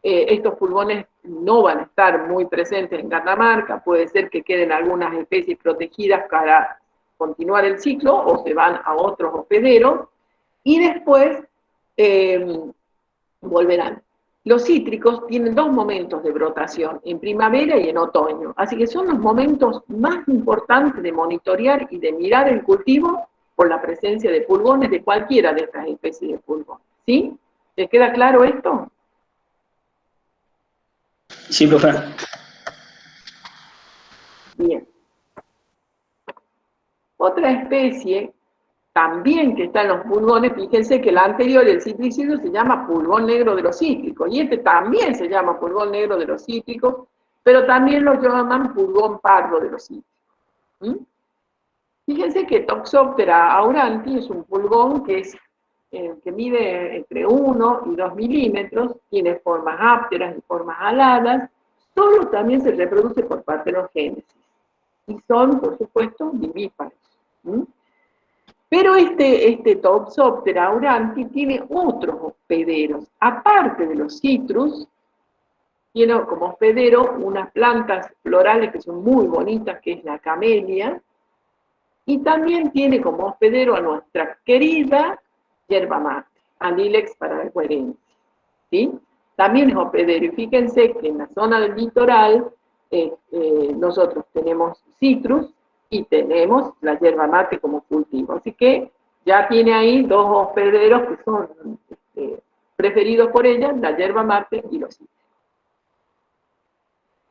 estos pulgones no van a estar muy presentes en Catamarca, puede ser que queden algunas especies protegidas para continuar el ciclo o se van a otros hospederos y después volverán. Los cítricos tienen dos momentos de brotación, en primavera y en otoño, así que son los momentos más importantes de monitorear y de mirar el cultivo por la presencia de pulgones de cualquiera de estas especies de pulgones. ¿Sí? ¿Les queda claro esto? Sí, profe. Bien. Otra especie también que está en los pulgones, fíjense que la anterior, el citricidio, se llama pulgón negro de los cítricos, y este también se llama pulgón negro de los cítricos, pero también lo llaman pulgón pardo de los cítricos. Fíjense que Toxoptera auranti es un pulgón que mide entre 1 y 2 milímetros, tiene formas ápteras y formas aladas, solo también se reproduce por partenogénesis, y son, por supuesto, vivíparos. Pero este Toxoptera auranti tiene otros hospederos. Aparte de los citrus, tiene como hospedero unas plantas florales que son muy bonitas, que es la camelia, y también tiene como hospedero a nuestra querida yerba mate, Anilex paraguayensis, ¿sí? También es hospedero, y fíjense que en la zona del litoral nosotros tenemos citrus, y tenemos la yerba mate como cultivo. Así que ya tiene ahí dos hospederos que son preferidos por ella, la yerba mate y los cítricos.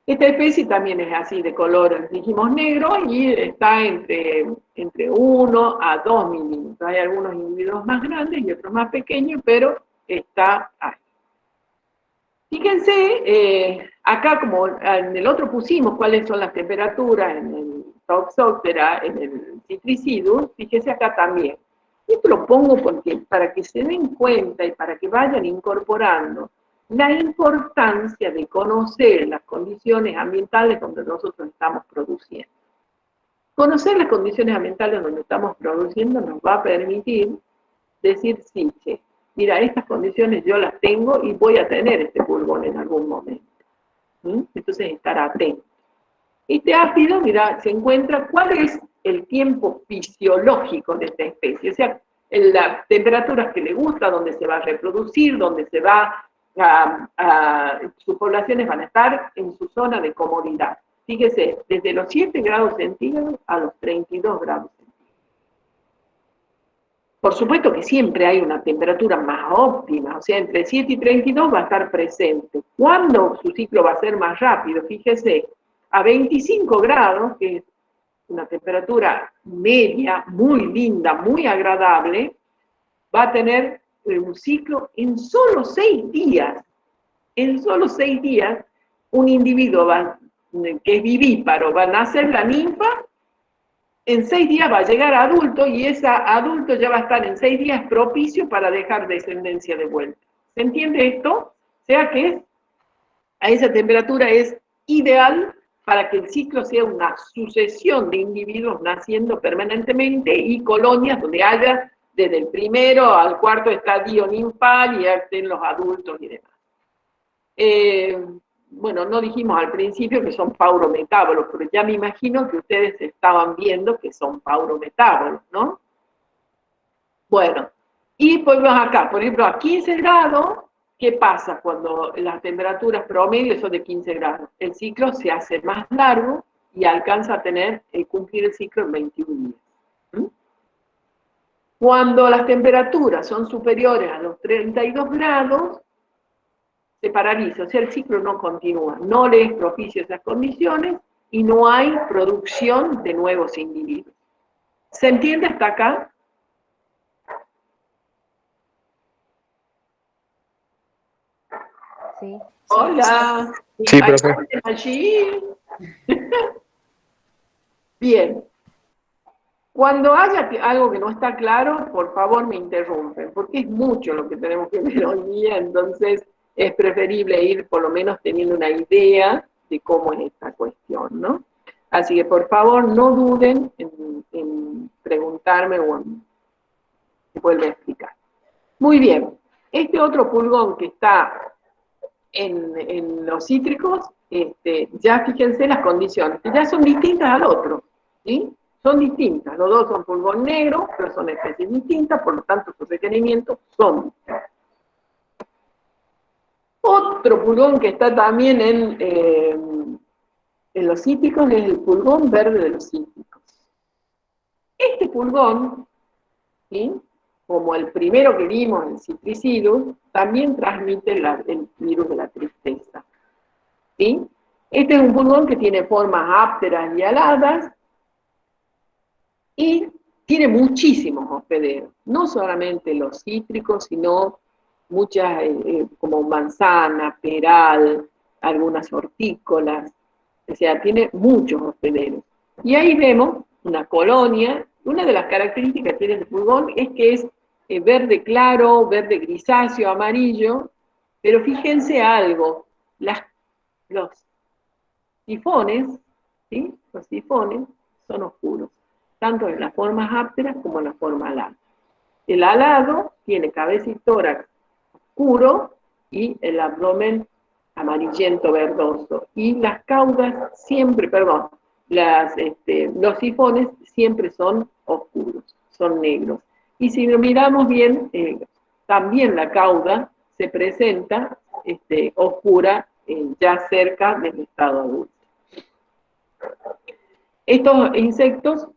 Esta especie también es así de color, dijimos negro, y está entre 1 a 2 milímetros. Hay algunos individuos más grandes y otros más pequeños, pero está ahí. Fíjense, acá como en el otro pusimos cuáles son las temperaturas en el Toxoptera, en el Citricidus, fíjense acá también. Esto lo pongo porque, para que se den cuenta y para que vayan incorporando la importancia de conocer las condiciones ambientales donde nosotros estamos produciendo. Conocer las condiciones ambientales donde estamos produciendo nos va a permitir decir, sí, che, mira, estas condiciones yo las tengo y voy a tener este pulgón en algún momento. Entonces, estar atento. Este áfido, mira, se encuentra cuál es el tiempo fisiológico de esta especie, o sea, en las temperaturas que le gusta, donde se va a reproducir, donde se va sus poblaciones van a estar en su zona de comodidad. Fíjese, desde los 7 grados centígrados a los 32 grados centígrados. Por supuesto que siempre hay una temperatura más óptima, o sea, entre 7 y 32 va a estar presente. ¿Cuándo su ciclo va a ser más rápido? Fíjese, a 25 grados, que es una temperatura media, muy linda, muy agradable, va a tener un ciclo en solo 6 días. En solo 6 días, un individuo que es vivíparo va a nacer la ninfa, en 6 días va a llegar a adulto, y ese adulto ya va a estar en 6 días propicio para dejar descendencia de vuelta. ¿Se entiende esto? O sea que a esa temperatura es ideal para que el ciclo sea una sucesión de individuos naciendo permanentemente y colonias donde haya desde el primero al cuarto estadio ninfal y estén los adultos y demás. Bueno, no dijimos al principio que son paurometábolos, pero ya me imagino que ustedes estaban viendo que son paurometábolos, ¿no? Bueno, y pues acá, por ejemplo, a 15 grados, ¿qué pasa cuando las temperaturas promedio son de 15 grados? El ciclo se hace más largo y alcanza a cumplir el ciclo en 21 días. Cuando las temperaturas son superiores a los 32 grados, se paraliza, o sea, el ciclo no continúa, no le es propicio esas condiciones y no hay producción de nuevos individuos. ¿Se entiende hasta acá? Sí. Hola. Sí, profe. ¿Alguien allí? Bien. Cuando haya algo que no está claro, por favor me interrumpen, porque es mucho lo que tenemos que ver hoy día, entonces es preferible ir por lo menos teniendo una idea de cómo es esta cuestión, ¿no? Así que por favor no duden en preguntarme o en vuelve a explicar. Muy bien, este otro pulgón que está en los cítricos, ya fíjense las condiciones, que ya son distintas al otro, ¿sí? Son distintas, los dos son pulgón negro, pero son especies distintas, por lo tanto sus requerimientos son distintos. Otro pulgón que está también en los cítricos es el pulgón verde de los cítricos. Este pulgón, ¿sí?, como el primero que vimos, el Citricidus, también transmite el virus de la tristeza, ¿sí? Este es un pulgón que tiene formas ápteras y aladas y tiene muchísimos hospederos, no solamente los cítricos, sino muchas como manzana, peral, algunas hortícolas, o sea, tiene muchos hospederos. Y ahí vemos una colonia. Una de las características que tiene el pulgón es que es verde claro, verde grisáceo, amarillo, pero fíjense algo, los sifones, ¿sí?, los sifones son oscuros, tanto en las formas ápteras como en la forma alada. El alado tiene cabeza y tórax oscuro y el abdomen amarillento verdoso, y las caudas siempre, perdón, los sifones siempre son oscuros, son negros. Y si lo miramos bien, también la cauda se presenta oscura ya cerca del estado adulto. Estos insectos,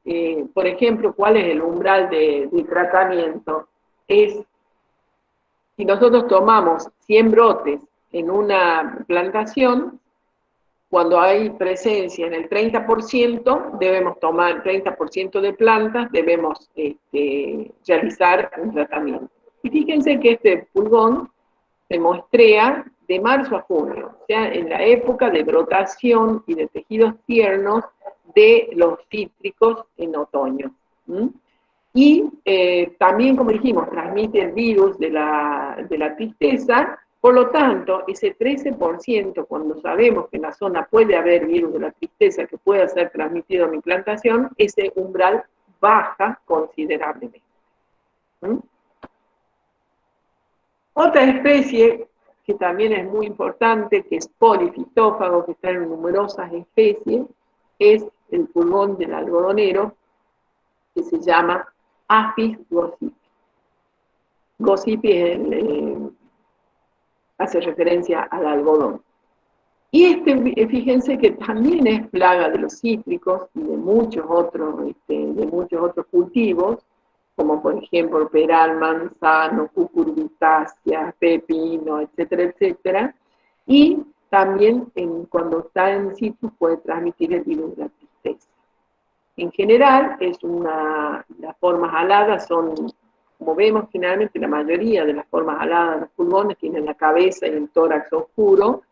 por ejemplo, ¿cuál es el umbral de tratamiento? Si nosotros tomamos 100 brotes en una plantación, cuando hay presencia en el 30%, debemos tomar 30% de plantas, debemos realizar un tratamiento. Y fíjense que este pulgón se muestrea de marzo a junio, o sea, en la época de brotación y de tejidos tiernos de los cítricos en otoño. Y también, como dijimos, transmite el virus de la tristeza. Por lo tanto, ese 13%, cuando sabemos que en la zona puede haber virus de la tristeza que pueda ser transmitido en mi plantación, ese umbral baja considerablemente. Otra especie que también es muy importante, que es polifitófago, que está en numerosas especies, es el pulgón del algodonero, que se llama Apis gossypii. Gossypii hace referencia al algodón. Y fíjense que también es plaga de los cítricos y de muchos otros cultivos, como por ejemplo peral, manzano, cucurbitácea, pepino, etcétera, etcétera. Y también cuando está en citrus puede transmitir el virus de la tristeza. En general, las formas aladas son, como vemos, generalmente la mayoría de las formas aladas de los pulgones tienen la cabeza y el tórax oscuro,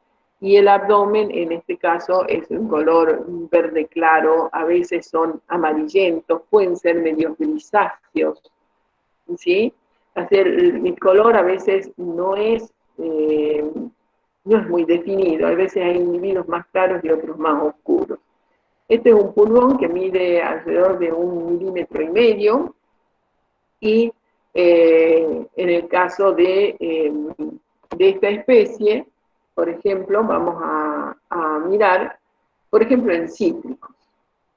y el abdomen, en este caso, es un color verde claro, a veces son amarillentos, pueden ser medio grisáceos, ¿sí? El color a veces no es muy definido, a veces hay individuos más claros y otros más oscuros. Este es un pulgón que mide alrededor de 1,5 milímetros, y en el caso de esta especie, por ejemplo, vamos a mirar, por ejemplo, en cítricos.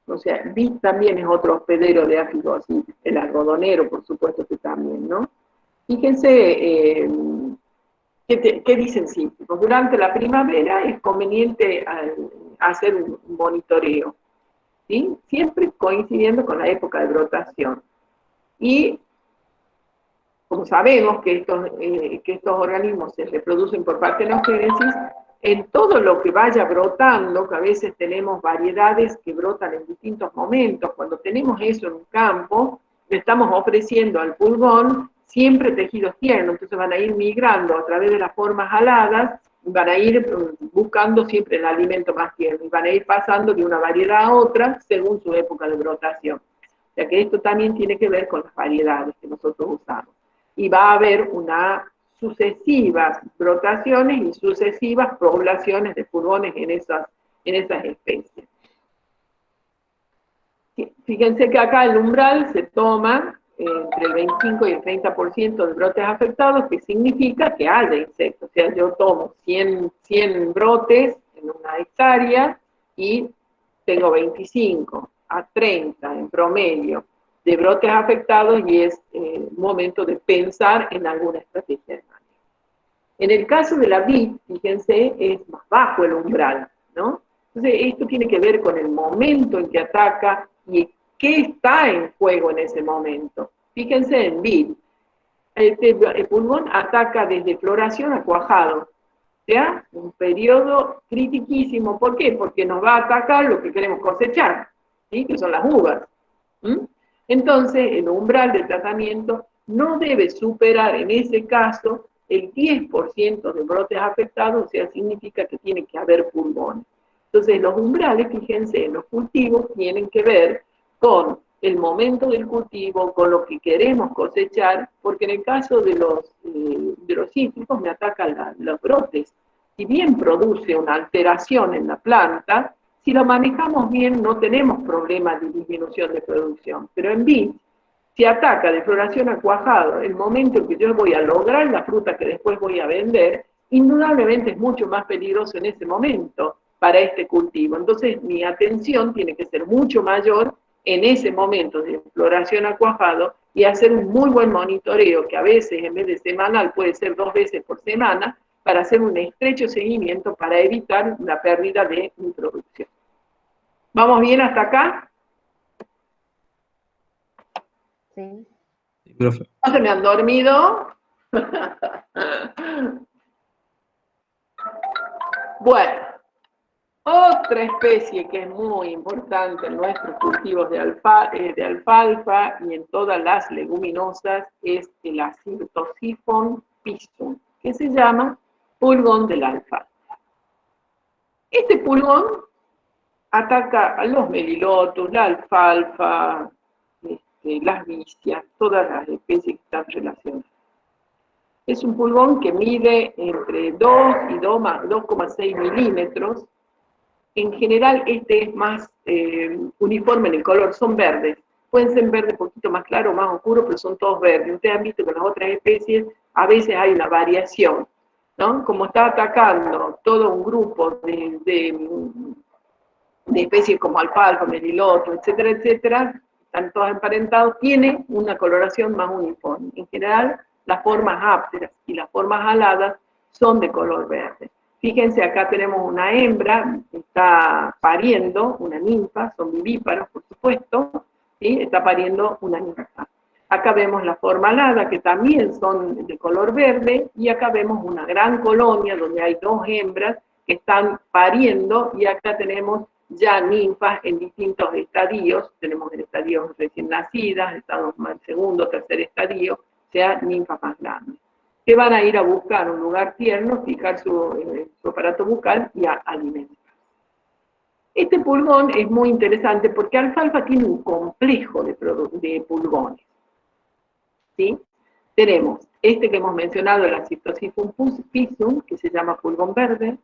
O sea, vid también es otro hospedero de Apis gossypii, el algodonero, por supuesto que también, ¿no? Fíjense qué dicen cítricos. Durante la primavera es conveniente hacer un monitoreo, ¿sí? Siempre coincidiendo con la época de brotación. Y como sabemos que estos organismos se reproducen por partenogénesis, en todo lo que vaya brotando, que a veces tenemos variedades que brotan en distintos momentos, cuando tenemos eso en un campo, le estamos ofreciendo al pulgón siempre tejidos tiernos, entonces van a ir migrando a través de las formas aladas van a ir buscando siempre el alimento más tierno y van a ir pasando de una variedad a otra según su época de brotación. O sea que esto también tiene que ver con las variedades que nosotros usamos. Y va a haber una sucesivas brotaciones y sucesivas poblaciones de pulgones en esas especies. Fíjense que acá el umbral se toma entre el 25 y el 30% de brotes afectados, que significa que haya insectos. O sea, yo tomo 100 brotes en una hectárea y tengo 25 a 30 en promedio de brotes afectados y es momento de pensar en alguna estrategia de manejo. En el caso de la vid, fíjense, es más bajo el umbral, ¿no? Entonces, esto tiene que ver con el momento en que ataca y qué está en juego en ese momento. Fíjense en vid. El pulgón ataca desde floración a cuajado. O sea, un periodo critiquísimo. ¿Por qué? Porque nos va a atacar lo que queremos cosechar, ¿sí? Que son las uvas. Entonces, el umbral del tratamiento no debe superar en ese caso el 10% de brotes afectados, o sea, significa que tiene que haber pulgones. Entonces, los umbrales, fíjense, en los cultivos tienen que ver con el momento del cultivo, con lo que queremos cosechar, porque en el caso de los cítricos me atacan los brotes. Si bien produce una alteración en la planta, si lo manejamos bien no tenemos problemas de disminución de producción. Pero en vid, si ataca de floración a cuajado, el momento en que yo voy a lograr la fruta que después voy a vender, indudablemente es mucho más peligroso en ese momento para este cultivo. Entonces mi atención tiene que ser mucho mayor en ese momento de floración a cuajado y hacer un muy buen monitoreo, que a veces en vez de semanal puede ser 2 veces por semana, para hacer un estrecho seguimiento para evitar la pérdida de mi producción. ¿Vamos bien hasta acá? Sí. Sí, profe. ¿No se me han dormido? Bueno, otra especie que es muy importante en nuestros cultivos de alfalfa y en todas las leguminosas es el Acyrtosiphon pisum, que se llama pulgón del alfalfa. Este pulgón ataca a los melilotus, la alfalfa, las vicias, todas las especies que están relacionadas. Es un pulgón que mide entre 2 y 2,6 milímetros. En general, este es más uniforme en el color, son verdes. Pueden ser verdes un poquito más claro o más oscuro, pero son todos verdes. Ustedes han visto que en las otras especies a veces hay una variación, ¿no? Como está atacando todo un grupo de especies como alfalfa, meliloto, etcétera, etcétera, están todos emparentados, tiene una coloración más uniforme. En general, las formas ápteras y las formas aladas son de color verde. Fíjense, acá tenemos una hembra que está pariendo, una ninfa, son vivíparos, por supuesto, ¿sí? Está pariendo una ninfa. Acá vemos la forma alada, que también son de color verde, y acá vemos una gran colonia donde hay 2 hembras que están pariendo, y acá tenemos ya ninfas en distintos estadios. Tenemos el estadio recién nacidas, estamos en segundo, tercer estadio, o sea, ninfas más grandes, que van a ir a buscar un lugar tierno, fijar su aparato bucal y a alimentar. Este pulgón es muy interesante porque alfalfa tiene un complejo de pulgones, ¿sí? Tenemos este que hemos mencionado, el Acyrtosiphon pisum, que se llama pulgón verde.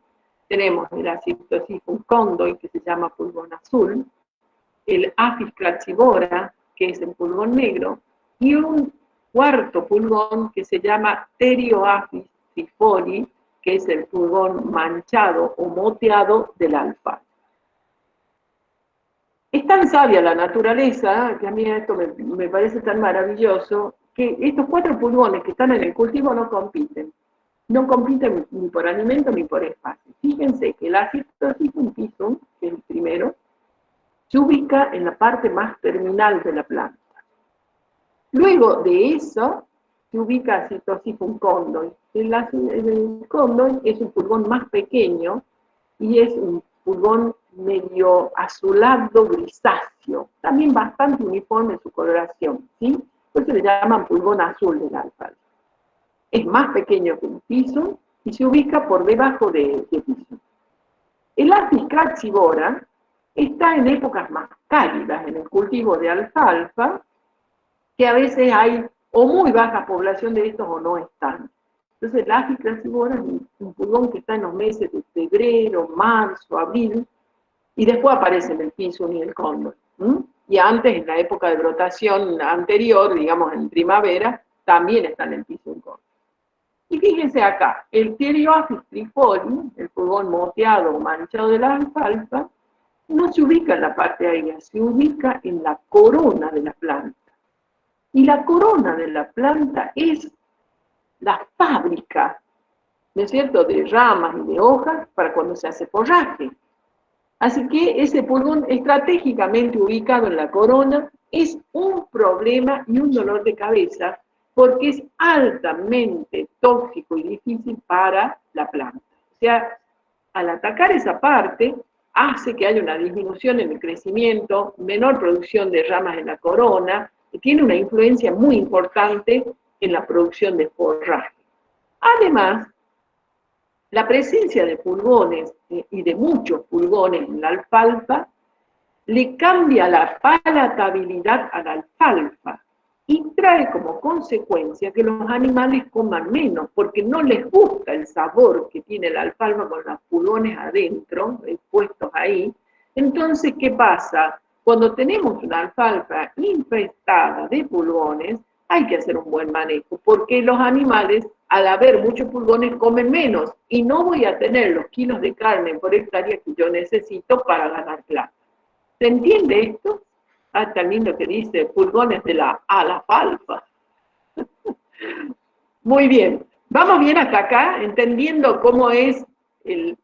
Tenemos el Acyrtosiphon condoy, que se llama pulgón azul. El Aphis claxivora, que es el pulgón negro. Y un cuarto pulgón que se llama Pterioaphis trifoli, que es el pulgón manchado o moteado del alfalfa. Es tan sabia la naturaleza, que a mí esto me parece tan maravilloso, que estos 4 pulgones que están en el cultivo no compiten. No compiten ni por alimento ni por espacio. Fíjense que el Acyrtosiphon pisum, que es el primero, se ubica en la parte más terminal de la planta. Luego de eso, se ubica Acyrtosiphon condoy. El condoy es un pulgón más pequeño y es un pulgón medio azulado grisáceo, también bastante uniforme en su coloración, ¿sí? Por eso le llaman pulgón azul del alfalfa. Es más pequeño que el pisum y se ubica por debajo de piso. El Apis craxivora está en épocas más cálidas en el cultivo de alfalfa, que a veces hay o muy baja población de estos o no están. Entonces el Apis craxivora es un pulgón que está en los meses de febrero, marzo, abril, y después aparecen el pisum y el cóndor. Y antes, en la época de brotación anterior, digamos en primavera, también están el pisum y el cóndor. Y fíjense acá, el Pterioapis trifoli, el pulgón moteado o manchado de la alfalfa, no se ubica en la parte aérea, se ubica en la corona de la planta. Y la corona de la planta es la fábrica, ¿no es cierto?, de ramas y de hojas para cuando se hace forraje. Así que ese pulgón estratégicamente ubicado en la corona es un problema y un dolor de cabeza porque es altamente tóxico y difícil para la planta. O sea, al atacar esa parte, hace que haya una disminución en el crecimiento, menor producción de ramas en la corona, y tiene una influencia muy importante en la producción de forraje. Además, la presencia de pulgones y de muchos pulgones en la alfalfa le cambia la palatabilidad a la alfalfa y trae como consecuencia que los animales coman menos porque no les gusta el sabor que tiene la alfalfa con los pulgones adentro, puestos ahí. Entonces, ¿qué pasa? Cuando tenemos una alfalfa infestada de pulgones, hay que hacer un buen manejo, porque los animales, al haber muchos pulgones, comen menos, y no voy a tener los kilos de carne por hectárea que yo necesito para ganar plata. ¿Se entiende esto? Ah, tan lindo que dice, pulgones de la alfalfa. Muy bien, vamos bien hasta acá, entendiendo cómo es,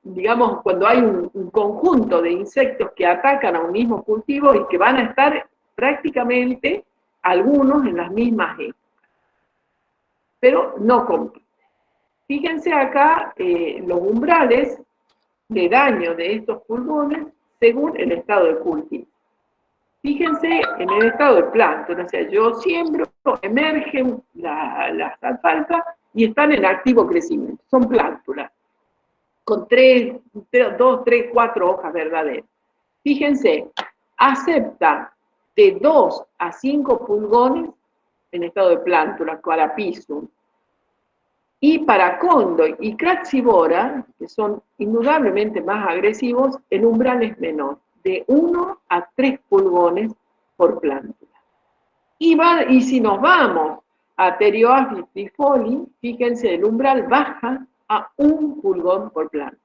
digamos, cuando hay un conjunto de insectos que atacan a un mismo cultivo y que van a estar prácticamente algunos en las mismas épocas, pero no compiten. Fíjense acá los umbrales de daño de estos pulgones según el estado de cultivo. Fíjense en el estado de plancton, o sea, yo siembro, emergen las alfalfas y están en activo crecimiento, son plántulas, con 2, 3, 4 hojas verdaderas. Fíjense, acepta de 2 a 5 pulgones en estado de plántula, para pisum. Y para cóndor y craxivora, que son indudablemente más agresivos, el umbral es menor, de 1 a 3 pulgones por plántula. Y si nos vamos a Pterioapis trifoli, fíjense, el umbral baja a 1 pulgón por plántula.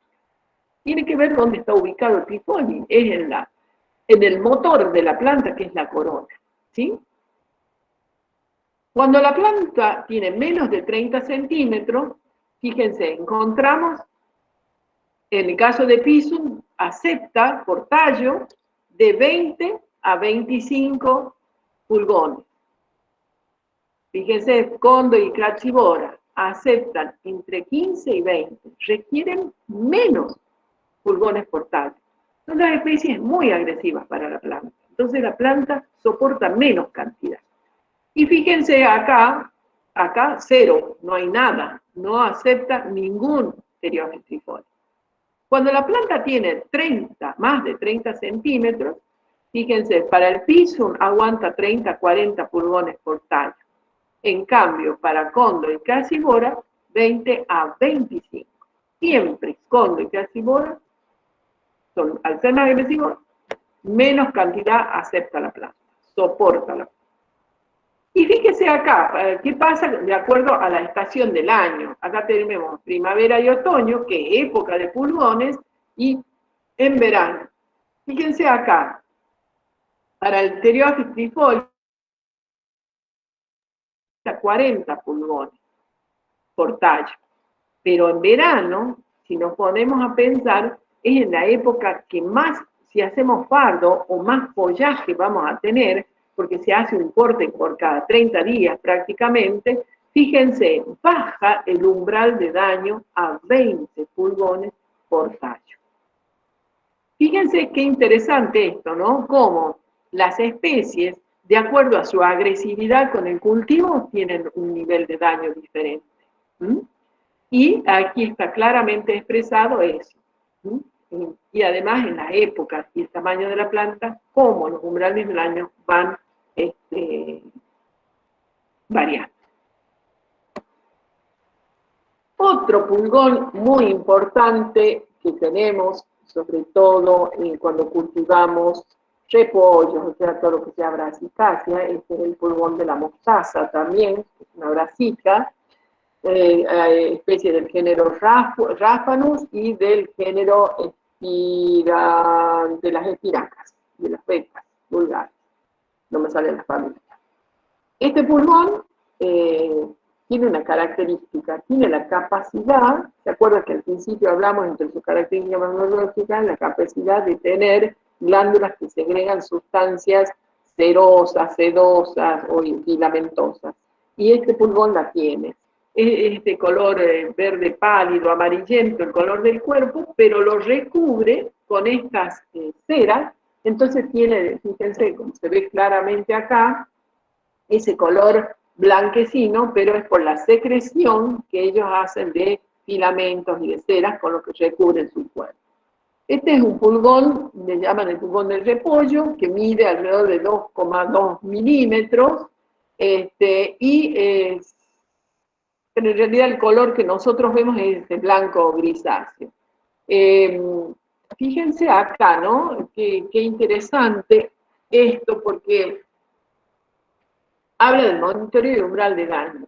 Tiene que ver dónde está ubicado el trifoli, es en el motor de la planta, que es la corona, ¿sí? Cuando la planta tiene menos de 30 centímetros, fíjense, encontramos, en el caso de pisum, acepta por tallo de 20 a 25 pulgones. Fíjense, cóndor y craxivora aceptan entre 15 y 20, requieren menos pulgones por tallo. Son las especies muy agresivas para la planta, entonces la planta soporta menos cantidad. Y fíjense acá 0, no hay nada, no acepta ningún Pterioapis trifoli. Cuando la planta tiene más de 30 centímetros, fíjense, para el pisum aguanta 30 a 40 pulgones por tallo. En cambio, para cóndor y craxivora, 20 a 25. Siempre cóndor y craxivora, al ser más agresivos, menos cantidad acepta la planta, soporta la planta. Y fíjese acá, ¿qué pasa de acuerdo a la estación del año? Acá tenemos primavera y otoño, que es época de pulgones, y en verano. Fíjense acá, para el Pterioapis trifoli, 40 pulgones por tallo. Pero en verano, si nos ponemos a pensar, es en la época que más, si hacemos fardo o más follaje vamos a tener, porque se hace un corte por cada 30 días prácticamente, fíjense, baja el umbral de daño a 20 pulgones por tallo. Fíjense qué interesante esto, ¿no? Cómo las especies, de acuerdo a su agresividad con el cultivo, tienen un nivel de daño diferente. Y aquí está claramente expresado eso. ¿Sí? Y además en las épocas y el tamaño de la planta, cómo los umbrales del año van variando. Otro pulgón muy importante que tenemos, sobre todo cuando cultivamos repollos, o sea, todo lo que sea brassicacia, este es el pulgón de la mostaza también, es una brassica, especie del género Raphanus y del género de las espiracas, de las becas vulgares. No me sale la familia. Este pulgón tiene una característica, tiene la capacidad, ¿se acuerdan que al principio hablamos entre sus características morfológicas, la capacidad de tener glándulas que segregan sustancias cerosas, sedosas o filamentosas? Y este pulgón la tiene. Es este color verde pálido, amarillento, el color del cuerpo, pero lo recubre con estas ceras, entonces tiene, fíjense, como se ve claramente acá, ese color blanquecino, pero es por la secreción que ellos hacen de filamentos y de ceras con los que recubren su cuerpo. Este es un pulgón, le llaman el pulgón del repollo, que mide alrededor de 2,2 milímetros, pero en realidad el color que nosotros vemos es de blanco grisáceo. Fíjense acá, ¿no? Qué interesante esto, porque habla del monitoreo de umbral de daño.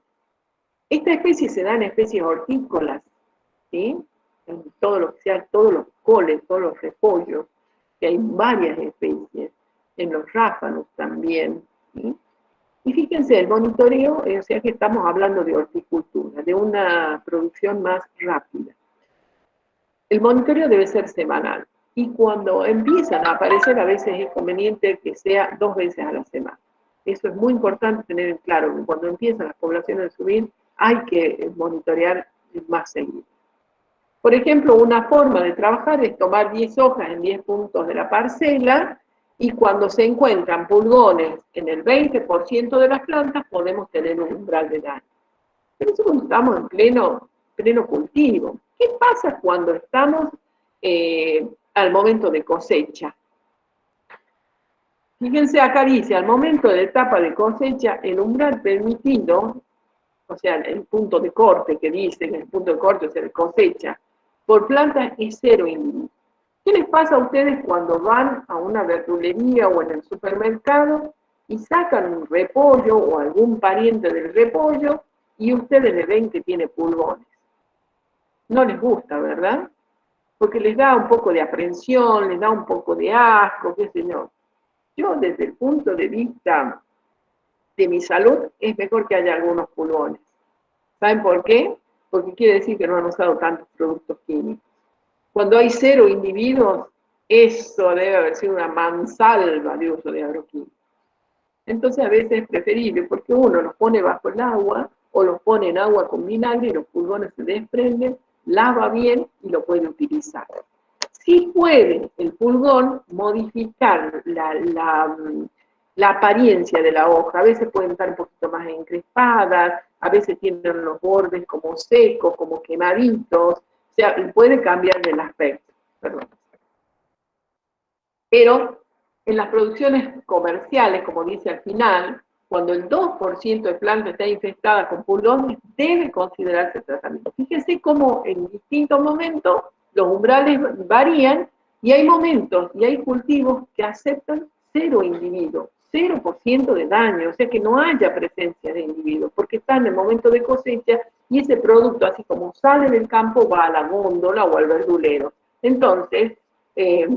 Esta especie se da en especies hortícolas, ¿sí? En todo lo que sea, todos los coles, todos los repollos, que hay varias especies, en los ráfanos también, ¿sí? Y fíjense, el monitoreo, o sea que estamos hablando de horticultura, de una producción más rápida. El monitoreo debe ser semanal, y cuando empiezan a aparecer, a veces es conveniente que sea 2 veces a la semana. Eso es muy importante tener en claro, que cuando empiezan las poblaciones a subir, hay que monitorear más seguido. Por ejemplo, una forma de trabajar es tomar 10 hojas en 10 puntos de la parcela, y cuando se encuentran pulgones en el 20% de las plantas, podemos tener un umbral de daño. Pero eso cuando estamos en pleno cultivo. ¿Qué pasa cuando estamos al momento de cosecha? Fíjense, acá dice, al momento de la etapa de cosecha, el umbral permitido, o sea, el punto de corte que dice, el punto de corte, o sea, de cosecha, por planta es 0 individuos. ¿Qué les pasa a ustedes cuando van a una verdulería o en el supermercado y sacan un repollo o algún pariente del repollo y ustedes le ven que tiene pulgones? No les gusta, ¿verdad? Porque les da un poco de aprensión, les da un poco de asco, qué sé yo. Yo, desde el punto de vista de mi salud, es mejor que haya algunos pulgones. ¿Saben por qué? Porque quiere decir que no han usado tantos productos químicos. Cuando hay 0 individuos, eso debe haber sido una mansalva de uso de agroquímicos. Entonces a veces es preferible, porque uno los pone bajo el agua, o los pone en agua con vinagre, y los pulgones se desprenden, lava bien y lo puede utilizar. Sí puede el pulgón modificar la apariencia de la hoja. A veces pueden estar un poquito más encrespadas, a veces tienen los bordes como secos, como quemaditos, o sea, puede cambiar el aspecto. Perdón. Pero en las producciones comerciales, como dice al final, cuando el 2% de planta está infestada con pulgones, debe considerarse tratamiento. Fíjense cómo en distintos momentos los umbrales varían, y hay momentos y hay cultivos que aceptan 0 individuos, 0% de daño, o sea que no haya presencia de individuos, porque está en el momento de cosecha y ese producto, así como sale del campo, va a la góndola o al verdulero. Entonces, 0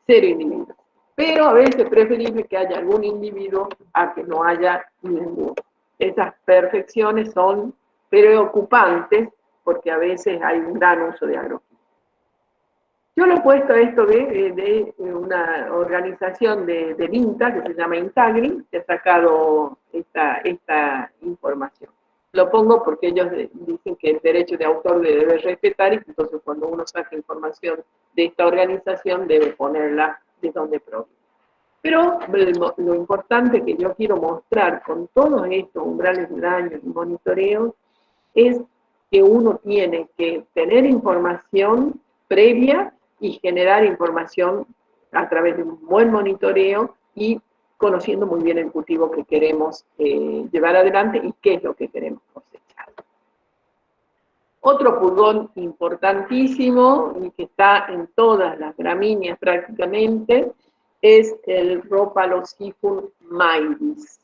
individuos. Pero a veces es preferible que haya algún individuo a que no haya ninguno. Esas perfecciones son preocupantes porque a veces hay un gran uso de agroquímicos. Yo lo he puesto esto de una organización del INTA que se llama Intagri, que ha sacado esta información. Lo pongo porque ellos dicen que el derecho de autor debe respetar, y entonces cuando uno saca información de esta organización debe ponerla de donde proviene. Pero lo importante que yo quiero mostrar con todos estos umbrales de daños y monitoreos es que uno tiene que tener información previa y generar información a través de un buen monitoreo y conociendo muy bien el cultivo que queremos llevar adelante y qué es lo que queremos cosechar. Otro pulgón importantísimo y que está en todas las gramíneas prácticamente es el Rhopalocipher maidis,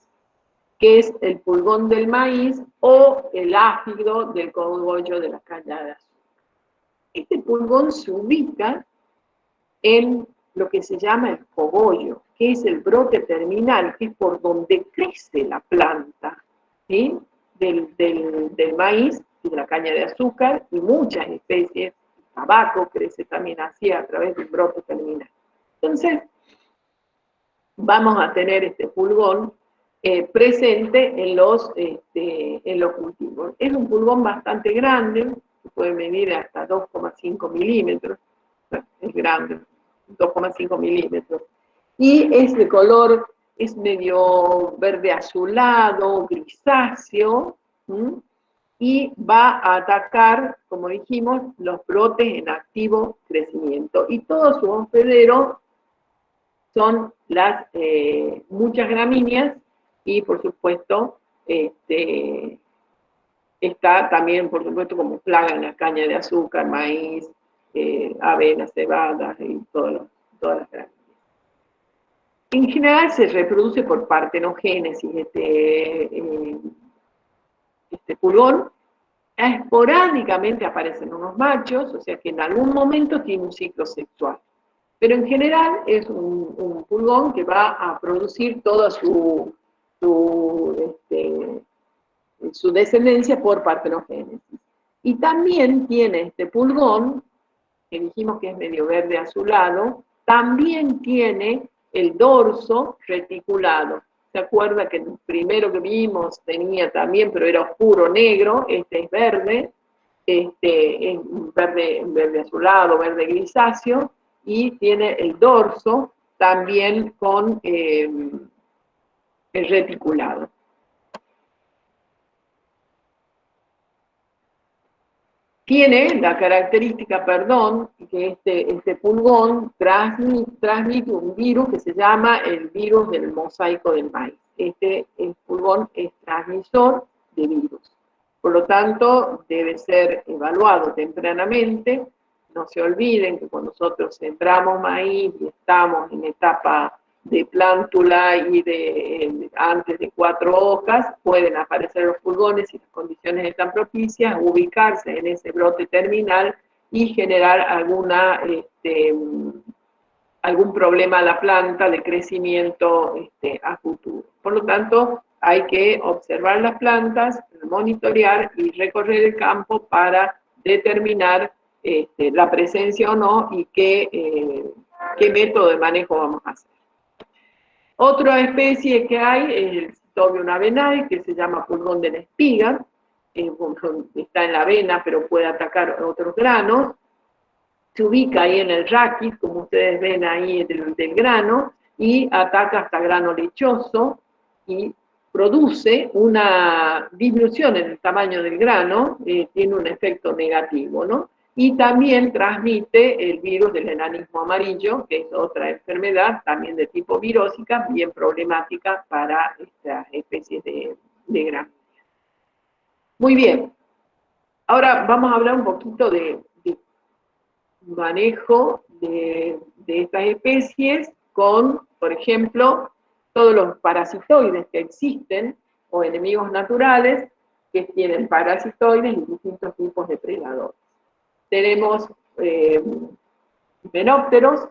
que es el pulgón del maíz o el áfido del cogollo de la caña de azúcar. Este pulgón se ubica en lo que se llama el cogollo, que es el brote terminal, que es por donde crece la planta, ¿sí? del maíz y de la caña de azúcar, y muchas especies, el tabaco crece también así a través del brote terminal. Entonces, vamos a tener este pulgón presente en los cultivos. Es un pulgón bastante grande, que puede medir hasta 2,5 milímetros, es grande, 2,5 milímetros, y es de color, es medio verde azulado, grisáceo, y va a atacar, como dijimos, los brotes en activo crecimiento. Y todo su hospedero son las muchas gramíneas y, por supuesto, está también, por supuesto, como plaga en la caña de azúcar, maíz, avena, cebada y todas las gramíneas. En general se reproduce por partenogénesis este pulgón. Esporádicamente aparecen unos machos, o sea que en algún momento tiene un ciclo sexual. Pero en general es un pulgón que va a producir toda su descendencia por partenogénesis. Y también tiene este pulgón, que dijimos que es medio verde azulado, también tiene el dorso reticulado. ¿Se acuerda que el primero que vimos tenía también, pero era oscuro negro? Este es verde, es verde azulado, verde grisáceo, y tiene el dorso también con el reticulado. Tiene la característica, que este pulgón transmite un virus que se llama el virus del mosaico del maíz. El pulgón es transmisor de virus. Por lo tanto, debe ser evaluado tempranamente. No se olviden que cuando nosotros sembramos maíz y estamos en etapa de plántula y antes de 4 hojas, pueden aparecer los pulgones si las condiciones están propicias, ubicarse en ese brote terminal y generar algún problema a la planta de crecimiento a futuro. Por lo tanto, hay que observar las plantas, monitorear y recorrer el campo para determinar la presencia o no y qué método de manejo vamos a hacer. Otra especie que hay es el Cytobium avenae, que se llama pulgón de la espiga, está en la avena, pero puede atacar otros granos. Se ubica ahí en el raquis, como ustedes ven ahí del grano, y ataca hasta grano lechoso, y produce una disminución en el tamaño del grano, tiene un efecto negativo, ¿no? Y también transmite el virus del enanismo amarillo, que es otra enfermedad también de tipo virósica, bien problemática para estas especies de grano. Muy bien. Ahora vamos a hablar un poquito de manejo de estas especies con, por ejemplo, todos los parasitoides que existen, o enemigos naturales, que tienen parasitoides y distintos tipos de predadores. Tenemos himenópteros,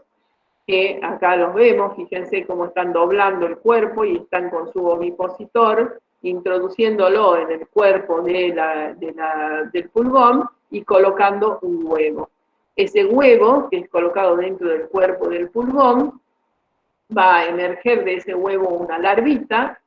que acá los vemos, fíjense cómo están doblando el cuerpo y están con su ovipositor, introduciéndolo en el cuerpo del pulgón y colocando un huevo. Ese huevo, que es colocado dentro del cuerpo del pulgón, va a emerger de ese huevo una larvita.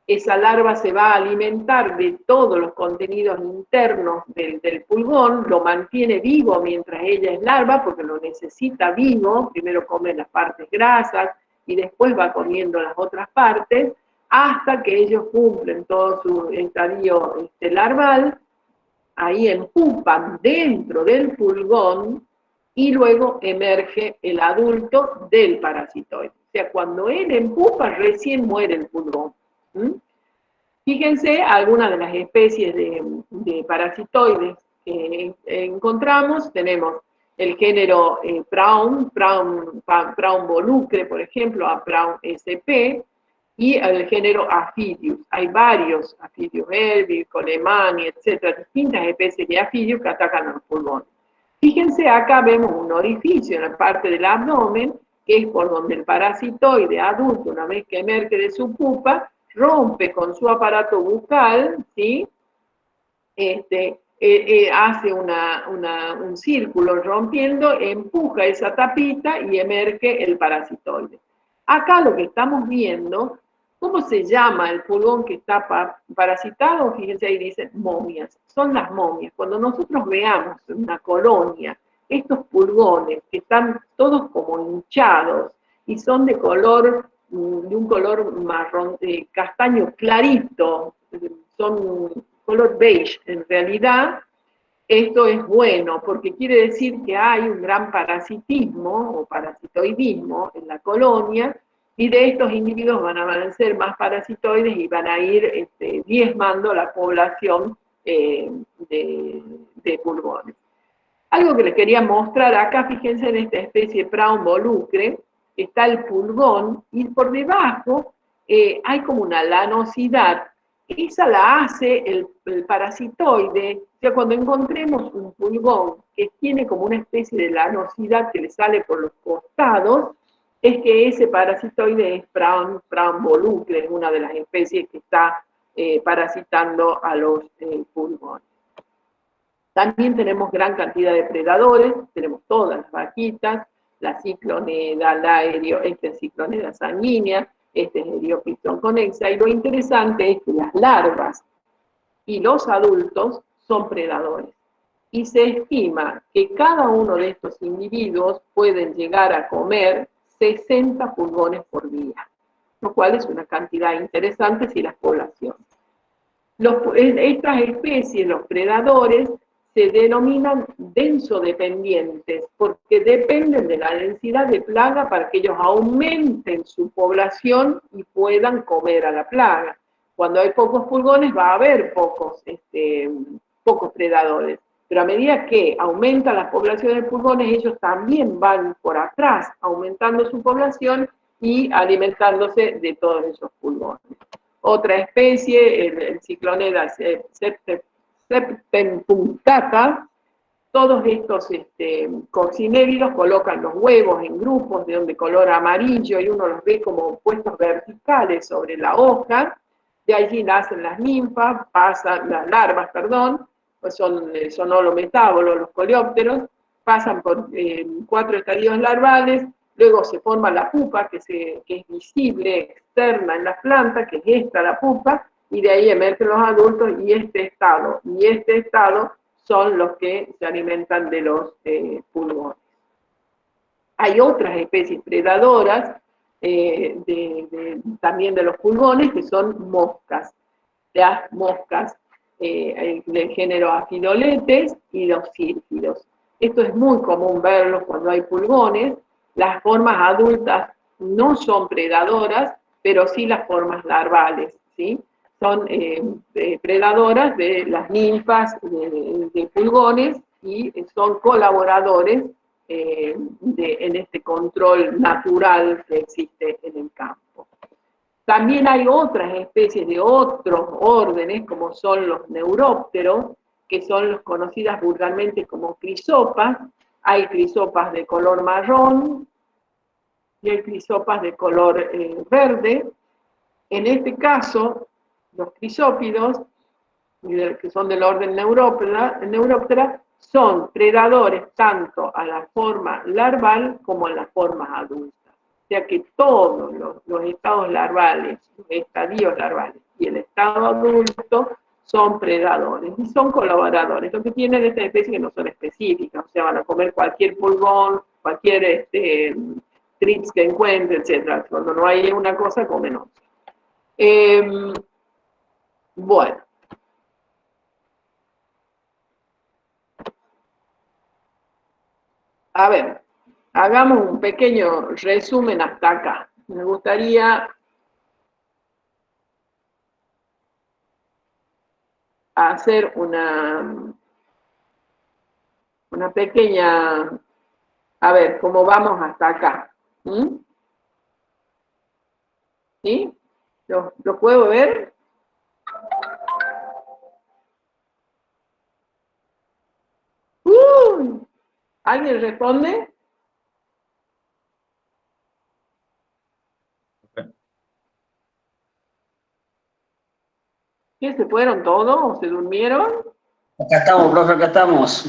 Esa larva se va a alimentar de todos los contenidos internos del pulgón, lo mantiene vivo mientras ella es larva, porque lo necesita vivo, primero come las partes grasas y después va comiendo las otras partes, hasta que ellos cumplen todo su estadio larval, ahí empupan dentro del pulgón y luego emerge el adulto del parasitoide. O sea, cuando él empupa, recién muere el pulgón. Fíjense algunas de las especies de parasitoides que encontramos. Tenemos el género Praun volucre, por ejemplo, a Praun sp, y el género Aphidius. Hay varios, Aphidius helvi, Colemani, etcétera, distintas especies de Aphidius que atacan a los pulmones. Fíjense, acá vemos un orificio en la parte del abdomen, que es por donde el parasitoide adulto, una vez que emerge de su pupa, rompe con su aparato bucal, ¿sí? Hace un círculo rompiendo, empuja esa tapita y emerge el parasitoide. Acá lo que estamos viendo, ¿cómo se llama el pulgón que está parasitado? Fíjense ahí dice momias, son las momias. Cuando nosotros veamos en una colonia estos pulgones que están todos como hinchados y son de un color marrón, castaño clarito, son color beige en realidad, esto es bueno porque quiere decir que hay un gran parasitismo o parasitoidismo en la colonia, y de estos individuos van a ser más parasitoides y van a ir diezmando la población de pulgones. Algo que les quería mostrar acá, fíjense en esta especie Praun volucre, está el pulgón y por debajo hay como una lanosidad. Esa la hace el parasitoide. O sea, cuando encontremos un pulgón que tiene como una especie de lanosidad que le sale por los costados, es que ese parasitoide es Praun volucre, una de las especies que está parasitando a los pulgones. También tenemos gran cantidad de predadores, tenemos todas las vaquitas, la cicloneda, esta es cicloneda sanguínea, este es Eriopistron conexa, y lo interesante es que las larvas y los adultos son predadores. Y se estima que cada uno de estos individuos pueden llegar a comer 60 pulgones por día, lo cual es una cantidad interesante si las poblaciones. Estas especies, los predadores, se denominan densodependientes porque dependen de la densidad de plaga para que ellos aumenten su población y puedan comer a la plaga. Cuando hay pocos pulgones va a haber pocos predadores, pero a medida que aumenta la población de pulgones, ellos también van por atrás aumentando su población y alimentándose de todos esos pulgones. Otra especie, el Cicloneda septempunctata, todos estos coccinélidos colocan los huevos en grupos de color amarillo y uno los ve como puestos verticales sobre la hoja. De allí nacen las ninfas, las larvas, pues son holometábolos, los coleópteros, pasan por 4 estadios larvales, luego se forma la pupa, que es visible, externa en las plantas, que es esta la pupa, y de ahí emergen los adultos, y este estado son los que se alimentan de los pulgones. Hay otras especies predadoras también de los pulgones, que son moscas. Las moscas del género Aphidoletes y los sírfidos. Esto es muy común verlos cuando hay pulgones. Las formas adultas no son predadoras, pero sí las formas larvales, ¿sí? Son predadoras de las ninfas de pulgones y son colaboradores en este control natural que existe en el campo. También hay otras especies de otros órdenes, como son los neurópteros, que son los conocidas vulgarmente como crisopas. Hay crisopas de color marrón y hay crisopas de color verde. En este caso, los crisópidos, que son del orden Neuróptera, son predadores tanto a la forma larval como a las formas adultas. O sea que todos los estados larvales, los estadios larvales y el estado adulto son predadores y son colaboradores. Lo que tienen esta especie que no son específicas, o sea, van a comer cualquier pulgón, cualquier trips que encuentre, etc. Cuando no hay una cosa, comen otra. Bueno. A ver, hagamos un pequeño resumen hasta acá. Me gustaría hacer una pequeña, a ver, cómo vamos hasta acá. ¿Mm? ¿Sí? ¿Lo puedo ver? ¿Alguien responde? ¿Qué, se fueron todos o se durmieron? Acá estamos, profe, acá estamos.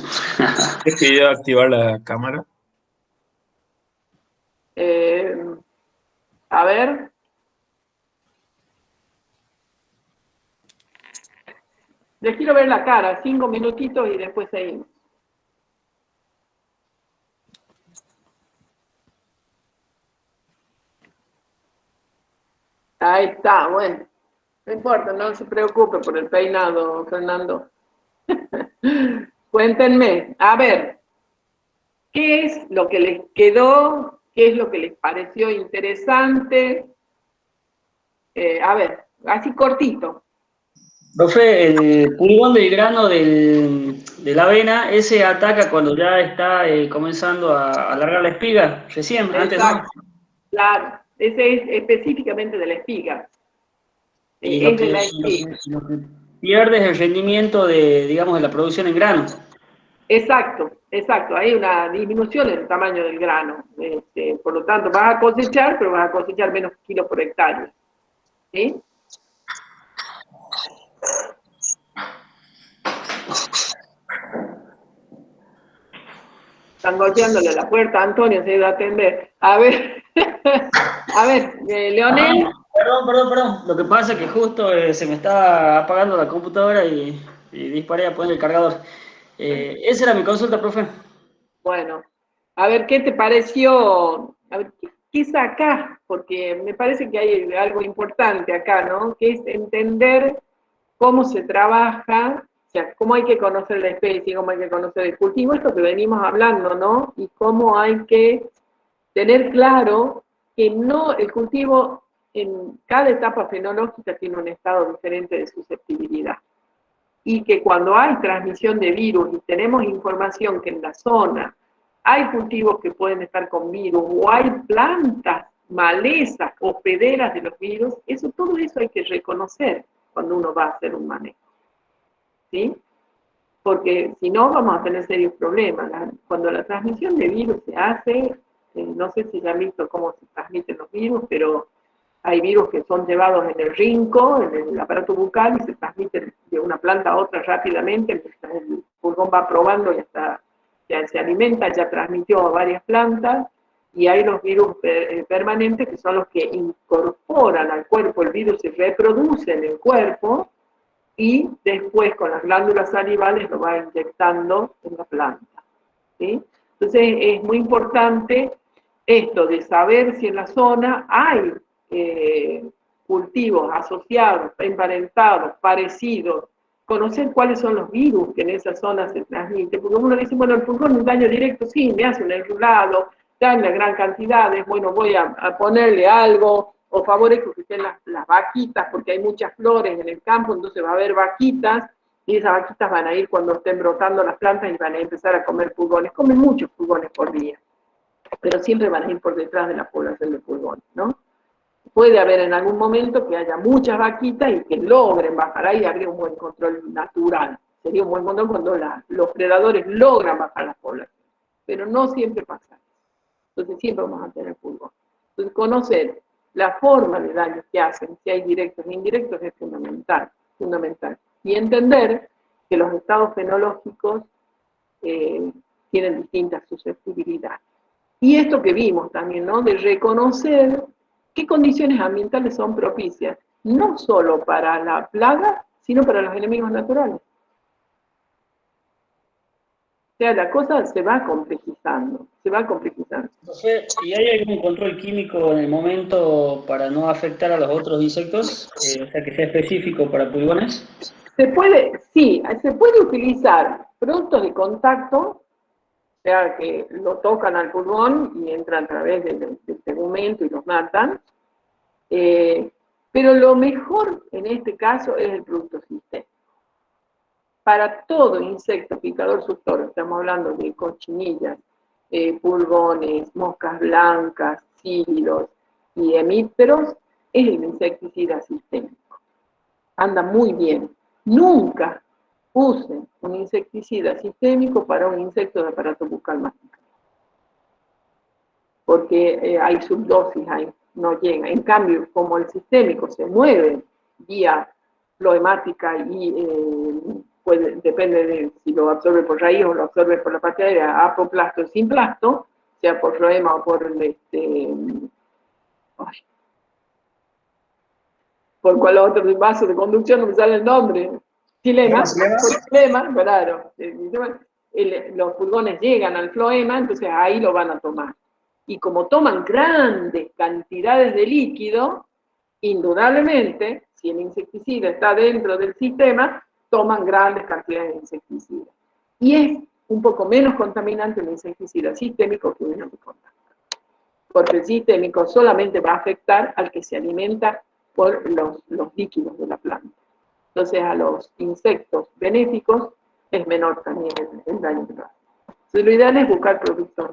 ¿Es que yo activar la cámara? A ver. Les quiero ver la cara, 5 minutitos y después seguimos. Ahí está, bueno. No importa, no se preocupe por el peinado, Fernando. Cuéntenme, a ver, ¿qué es lo que les quedó? ¿Qué es lo que les pareció interesante? A ver, así cortito. Profe, el pulgón del grano de la avena, ese ataca cuando ya está comenzando a alargar la espiga, recién, antes no. Claro, ese es específicamente de la espiga. Y lo Es de que, la lo que- espiga. lo que pierde es el rendimiento de, digamos, de la producción en grano. Exacto, exacto. Hay una disminución en el tamaño del grano. Por lo tanto, vas a cosechar, pero vas a cosechar menos kilos por hectárea. ¿Sí? Están golpeándole la puerta, Antonio se iba a atender. A ver, a ver, Leonel. Perdón. Lo que pasa es que justo se me estaba apagando la computadora y disparé a poner el cargador. Esa era mi consulta, profe. Bueno, a ver, ¿qué te pareció? A ver, ¿qué sacás? Porque me parece que hay algo importante acá, ¿no? Que es entender cómo se trabaja, o sea, cómo hay que conocer la especie, cómo hay que conocer el cultivo, esto que venimos hablando, ¿no? Y cómo hay que tener claro que no, el cultivo en cada etapa fenológica tiene un estado diferente de susceptibilidad. Y que cuando hay transmisión de virus y tenemos información que en la zona hay cultivos que pueden estar con virus o hay plantas, malezas, hospederas de los virus, todo eso hay que reconocer cuando uno va a hacer un manejo. ¿Sí? Porque si no vamos a tener serios problemas. Cuando la transmisión de virus se hace, no sé si ya han visto cómo se transmiten los virus, pero hay virus que son llevados en el rinco, en el aparato bucal, y se transmiten de una planta a otra rápidamente, el pulgón va probando y hasta ya se alimenta, ya transmitió a varias plantas, y hay los virus permanentes que son los que incorporan al cuerpo, el virus se reproduce en el cuerpo, y después con las glándulas salivales lo va inyectando en la planta. ¿Sí? Entonces es muy importante esto de saber si en la zona hay cultivos asociados, emparentados, parecidos, conocer cuáles son los virus que en esa zona se transmiten, porque uno dice, bueno, el pulgón es un daño directo, sí, me hace un enrulado, daña gran cantidades, bueno, voy a ponerle algo, o favorezco que estén las vaquitas, porque hay muchas flores en el campo, entonces va a haber vaquitas, y esas vaquitas van a ir cuando estén brotando las plantas y van a empezar a comer pulgones. Comen muchos pulgones por día, pero siempre van a ir por detrás de la población de pulgones, ¿no? Puede haber en algún momento que haya muchas vaquitas y que logren bajar ahí, habría un buen control natural. Sería un buen control cuando los predadores logran bajar las poblaciones, pero no siempre pasa. Entonces siempre vamos a tener pulgones. Entonces conocer la forma de daños que hacen, si hay directos e indirectos, es fundamental, fundamental. Y entender que los estados fenológicos tienen distintas susceptibilidades. Y esto que vimos también, ¿no? De reconocer qué condiciones ambientales son propicias, no solo para la plaga, sino para los enemigos naturales. O sea, la cosa se va complejizando, se va complejizando. Entonces, ¿y hay algún control químico en el momento para no afectar a los otros insectos? O sea, que sea específico para pulgones. Sí, se puede utilizar productos de contacto, sea que lo tocan al pulmón y entran a través del tegumento y los matan. Pero lo mejor en este caso es el producto sistémico. Para todo insecto picador suctor, estamos hablando de cochinillas, pulgones, moscas blancas, cílidos y hemípteros, es el insecticida sistémico. Anda muy bien. Nunca usen un insecticida sistémico para un insecto de aparato bucal masticable, porque hay subdosis ahí, no llega. En cambio, como el sistémico se mueve vía floemática y depende de si lo absorbe por raíz o lo absorbe por la parte aérea, apoplasto o sin plasto, sea por floema o por por cual otro vaso de conducción, no me sale el nombre, xilema, claro, los pulgones llegan al floema, entonces ahí lo van a tomar. Y como toman grandes cantidades de líquido, indudablemente, si el insecticida está dentro del sistema, toman grandes cantidades de insecticida. Y es un poco menos contaminante el insecticida sistémico que el no contaminante. Porque el sistémico solamente va a afectar al que se alimenta por los líquidos de la planta. Entonces a los insectos benéficos es menor también el daño que va. Entonces lo ideal es buscar productos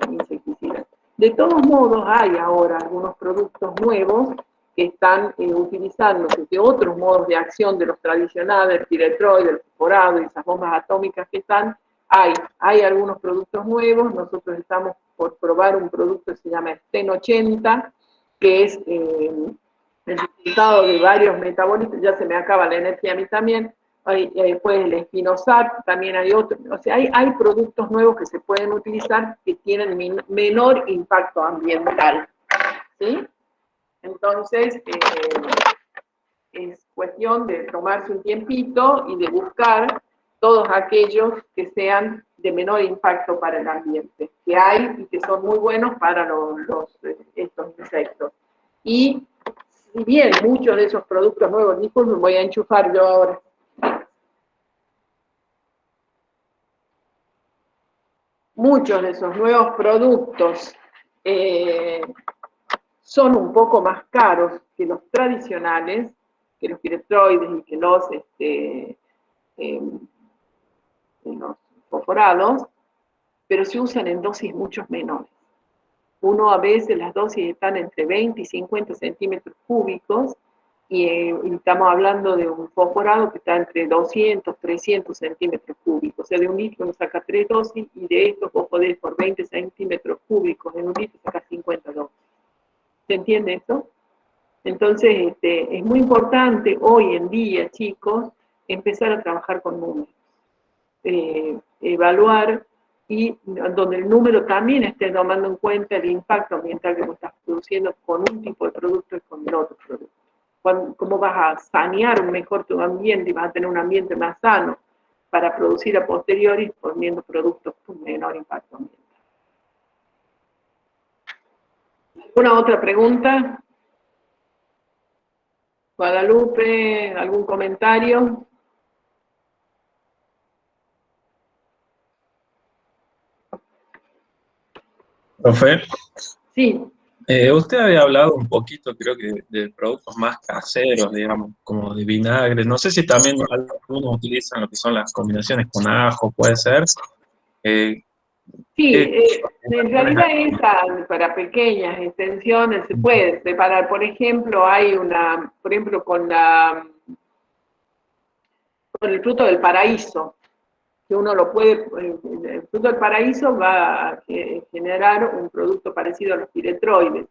insecticidas. De todos modos hay ahora algunos productos nuevos que están utilizando de otros modos de acción de los tradicionales, el piretroid, el fosforado y esas bombas atómicas que están. Hay algunos productos nuevos. Nosotros estamos por probar un producto que se llama Sten 80, que es el resultado de varios metabolitos. Ya se me acaba la energía a mí también. Después el espinosat, también hay otros. O sea, hay productos nuevos que se pueden utilizar que tienen menor impacto ambiental, ¿sí? Entonces, es cuestión de tomarse un tiempito y de buscar todos aquellos que sean de menor impacto para el ambiente, que hay y que son muy buenos para estos insectos. Y si bien muchos de esos productos nuevos, disculpen, voy a enchufar yo ahora. Muchos de esos nuevos productos son un poco más caros que los tradicionales, que los piretroides y que los fosforados, pero se usan en dosis mucho menores. Uno a veces las dosis están entre 20 y 50 centímetros cúbicos, y estamos hablando de un fosforado que está entre 200, 300 centímetros cúbicos. O sea, de un litro uno saca 3 dosis, y de estos vos podés por 20 centímetros cúbicos en un litro sacar 50 dosis. ¿Se entiende esto? Entonces, es muy importante hoy en día, chicos, empezar a trabajar con números. Evaluar, y donde el número también esté tomando en cuenta el impacto ambiental que vos estás produciendo con un tipo de producto y con el otro producto. Cómo vas a sanear mejor tu ambiente y vas a tener un ambiente más sano para producir a posteriori poniendo productos con menor impacto ambiental. ¿Alguna otra pregunta? Guadalupe, ¿algún comentario? Profe. Sí. Usted había hablado un poquito, creo que, de productos más caseros, digamos, como de vinagre. No sé si también algunos utilizan lo que son las combinaciones con ajo, puede ser. Sí, en realidad para pequeñas extensiones se puede preparar. Por ejemplo, con el fruto del paraíso, que uno lo puede, el fruto del paraíso va a generar un producto parecido a los piretroides.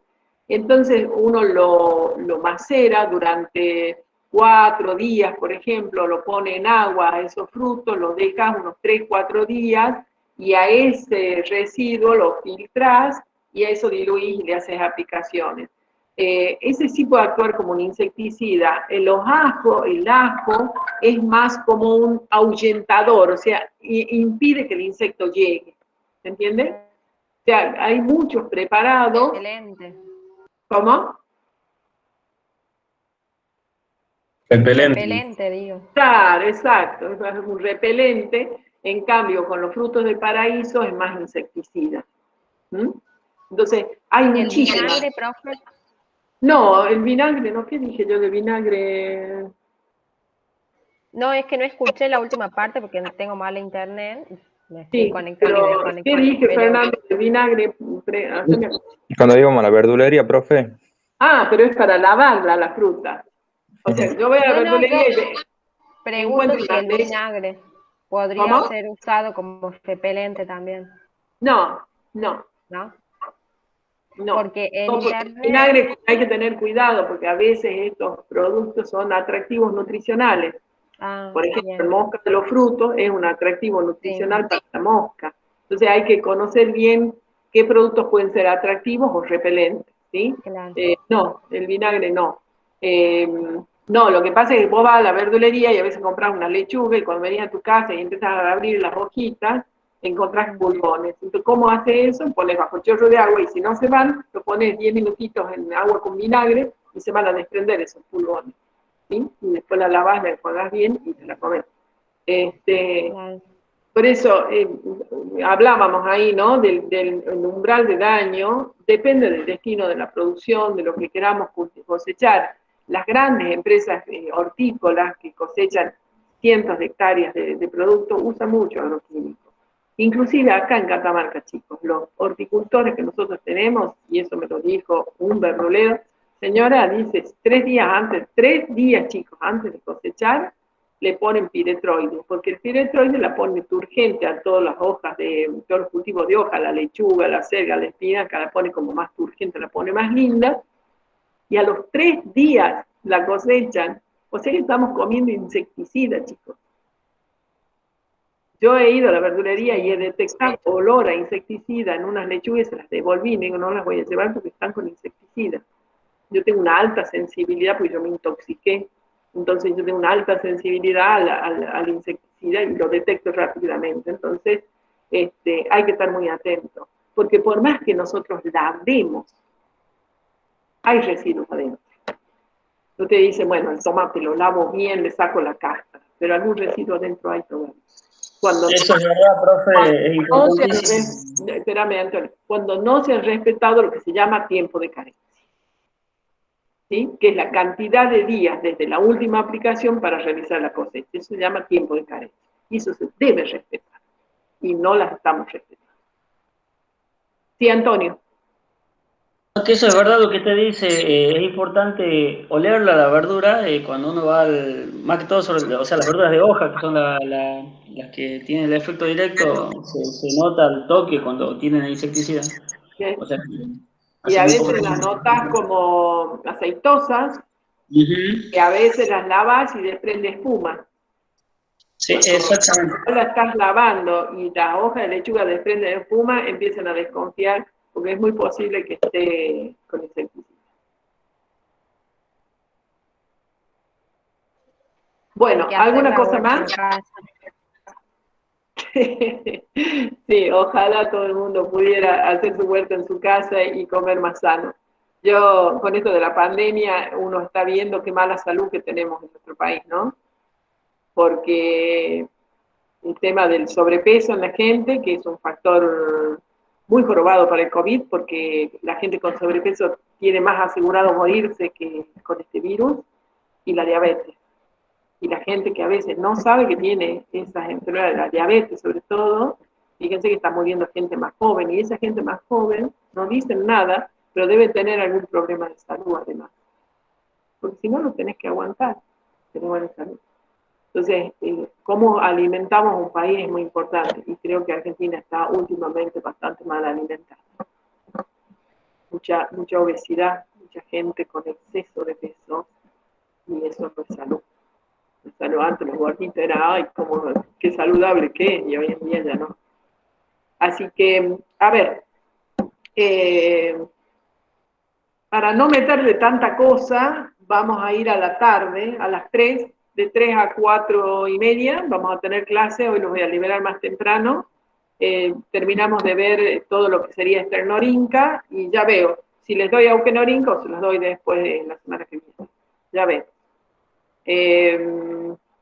Entonces uno lo macera durante 4 días, por ejemplo, lo pone en agua a esos frutos, lo dejas unos 3, 4 días, y a ese residuo lo filtras y a eso diluís y le haces aplicaciones. Ese sí puede actuar como un insecticida. El ajo es más como un ahuyentador, o sea, impide que el insecto llegue. ¿Se entiende? O sea, hay muchos preparados. Excelente. ¿Cómo? Repelente. Repelente, digo. Claro, exacto, es un repelente En cambio, con los frutos del paraíso es más insecticida. ¿Mm? Entonces, hay ¿El muchísimas. vinagre, profe? No, el vinagre, ¿no? ¿Qué dije yo de vinagre? No, es que no escuché la última parte porque tengo mala internet. Me estoy Sí, conectando y pero ¿qué desconectando. dije, Pero, Fernando, de vinagre? Cuando íbamos a la verdulería, profe. Ah, pero es para lavarla la fruta. O sea, yo voy a la no, yo verdulería y pregunto encuentro si una el leche. vinagre podría ¿Cómo? ser usado como repelente también, No, no, ¿no? no. Porque en No, porque el internet, vinagre hay que tener cuidado porque a veces estos productos son atractivos nutricionales. Por ejemplo, el bien, mosca de los frutos es un atractivo sí, nutricional para la mosca. Entonces hay que conocer bien qué productos pueden ser atractivos o repelentes, ¿sí? claro. No, el vinagre no. No, lo que pasa es que vos vas a la verdulería y a veces compras una lechuga y cuando venís a tu casa y empiezas a abrir las hojitas, encontrás pulgones. Entonces, ¿cómo hace eso? Pones bajo chorro de agua y si no se van, lo pones 10 minutitos en agua con vinagre y se van a desprender esos pulgones. ¿Sí? Y después la lavas, la enjuagás bien y te la comes. Claro. Por eso hablábamos ahí, ¿no? Del umbral de daño, depende del destino de la producción, de lo que queramos cosechar. Las grandes empresas hortícolas que cosechan cientos de hectáreas de producto usan mucho agroquímicos. Inclusive acá en Catamarca, chicos, los horticultores que nosotros tenemos, y eso me lo dijo un verdulero, señora, dice, 3 días, chicos, antes de cosechar, le ponen piretroide, porque el piretroide la pone turgente a todas las hojas de todos los cultivos de hoja, la lechuga, la selga, la espinaca, la pone como más turgente, la pone más linda, y a los 3 días la cosechan. O sea que estamos comiendo insecticida, chicos. Yo he ido a la verdulería y he detectado olor a insecticida en unas lechugas y se las devolví, digo, no las voy a llevar porque están con insecticida. Yo tengo una alta sensibilidad porque yo me intoxiqué. Entonces yo tengo una alta sensibilidad al insecticida y lo detecto rápidamente. Entonces hay que estar muy atento. Porque por más que nosotros lavemos, hay residuos adentro. No te dice, bueno, el tomate lo lavo bien, le saco la cáscara, pero algún residuo adentro hay todavía. Eso es verdad, profe, es importantísimo. Espérame, Antonio, cuando no se ha respetado lo que se llama tiempo de carencia. ¿Sí? Que es la cantidad de días desde la última aplicación para realizar la cosecha. Eso se llama tiempo de carencia. Y eso se debe respetar. Y no las estamos respetando. Sí, Antonio. Que eso es verdad lo que usted dice, es importante olerla la verdura cuando uno va más que todo sobre, o sea, las verduras de hoja, que son las que tienen el efecto directo, se nota el toque cuando tienen el insecticida. O sea, Y a hacen un poco veces las notas como aceitosas, de... que a veces las lavas y desprende espuma. Sí, Cuando exactamente. la estás lavando y la hoja de lechuga desprende espuma, empiezan a desconfiar porque es muy posible que esté con insecticida. Bueno, ¿alguna cosa más? Sí, ojalá todo el mundo pudiera hacer su huerta en su casa y comer más sano. Yo, con esto de la pandemia, uno está viendo qué mala salud que tenemos en nuestro país, ¿no? Porque el tema del sobrepeso en la gente, que es un factor muy jorobado para el COVID, porque la gente con sobrepeso tiene más asegurado morirse que con este virus, y la diabetes. Y la gente que a veces no sabe que tiene esas enfermedades, la diabetes sobre todo, fíjense que está muriendo gente más joven, y esa gente más joven no dicen nada, pero debe tener algún problema de salud además. Porque si no, lo tenés que aguantar, tener buena salud. Entonces, cómo alimentamos un país es muy importante, y creo que Argentina está últimamente bastante mal alimentada. Mucha obesidad, mucha gente con exceso de peso, y eso no es salud. Antes los gorditos era, ay, como, qué saludable que es, y hoy en día ya no. Así que, a ver, para no meterle tanta cosa, vamos a ir a la tarde, a las 3, de 3 a 4:30, vamos a tener clase, hoy los voy a liberar más temprano. Terminamos de ver todo lo que sería Esternorinca, y ya veo, si les doy a Auquenorinca o se los doy después de la semana que viene. Ya veo.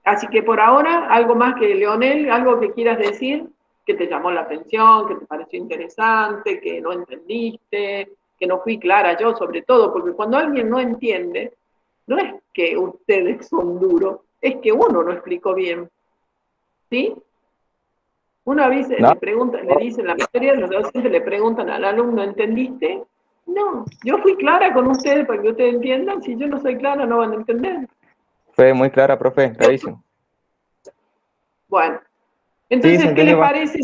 Así que por ahora, algo más que Leonel, algo que quieras decir, que te llamó la atención, que te pareció interesante, que no entendiste, que no fui clara yo sobre todo, porque cuando alguien no entiende, no es que ustedes son duros, es que uno no explicó bien. ¿Sí? Una vez No, le pregunta, le dicen, la mayoría de los docentes le preguntan al alumno, ¿entendiste? No, yo fui clara con ustedes para que ustedes entiendan, si yo no soy clara no van a entender. fue muy clara, profe, clarísimo. Bueno, Sí, entonces, se ¿qué entendió les más. parece?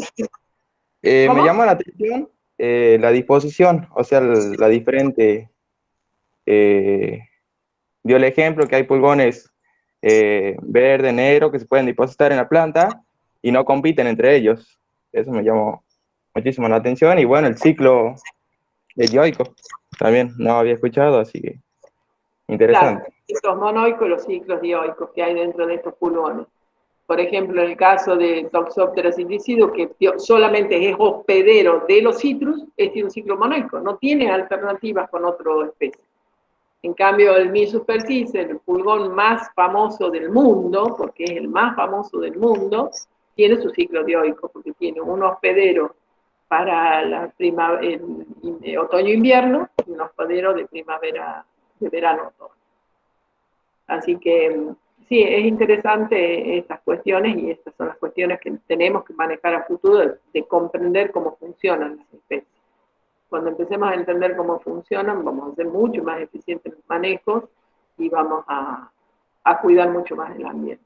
Me ¿Cómo? llama la atención la disposición, o sea, la diferente. Dio el ejemplo que hay pulgones verde, negro, que se pueden depositar en la planta y no compiten entre ellos. Eso me llamó muchísimo la atención. Y bueno, el ciclo dioico también no había escuchado, así que Claro, interesante. los monoicos y los ciclos dioicos que hay dentro de estos pulgones. Por ejemplo, en el caso de Toxoptera silicidio, que solamente es hospedero de los citrus, es un ciclo monoico, no tiene alternativas con otra especie. En cambio, el Myxus, el pulgón más famoso del mundo, porque es el más famoso del mundo, tiene su ciclo dioico, porque tiene un hospedero para el otoño-invierno y un hospedero de primavera, de verano-otoño. Así que sí, es interesante estas cuestiones y estas son las cuestiones que tenemos que manejar a futuro de comprender cómo funcionan las especies. Cuando empecemos a entender cómo funcionan, vamos a ser mucho más eficientes en los manejos y vamos a cuidar mucho más el ambiente.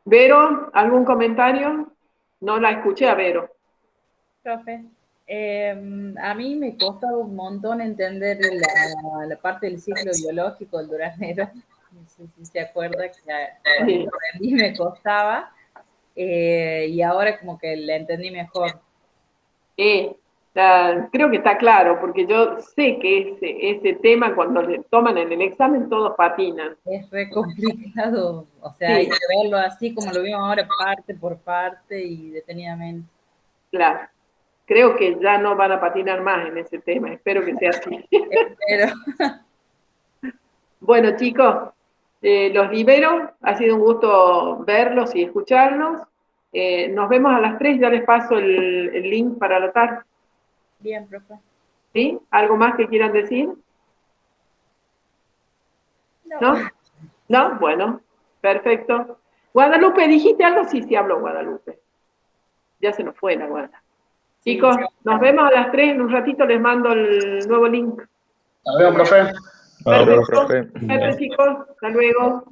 Vero, ¿algún comentario? No la escuché a Vero. Profe, a mí me costaba un montón entender la parte del ciclo biológico del duraznero. No sé si se acuerda que cuando lo aprendí me costaba y ahora como que la entendí mejor. Creo que está claro, porque yo sé que ese tema cuando le toman en el examen todos patinan. Es re complicado, o sea, Sí. hay que verlo así como lo vimos ahora, parte por parte y detenidamente. Claro. Creo que ya no van a patinar más en ese tema, espero que sea así. Espero. Bueno, chicos, los libero, ha sido un gusto verlos y escucharlos. Nos vemos a las 3, ya les paso el link para anotar. Bien, profe. ¿Sí? ¿Algo más que quieran decir? ¿No? ¿No? Bueno, perfecto. Guadalupe, ¿dijiste algo? Sí, sí hablo Guadalupe. Ya se nos fue la Guada. Sí, Chicos, sí. nos vemos a las 3, en un ratito les mando el nuevo link. Nos vemos, profe. Hasta luego, Perfecto. profe. Perfecto, chicos. Hasta luego.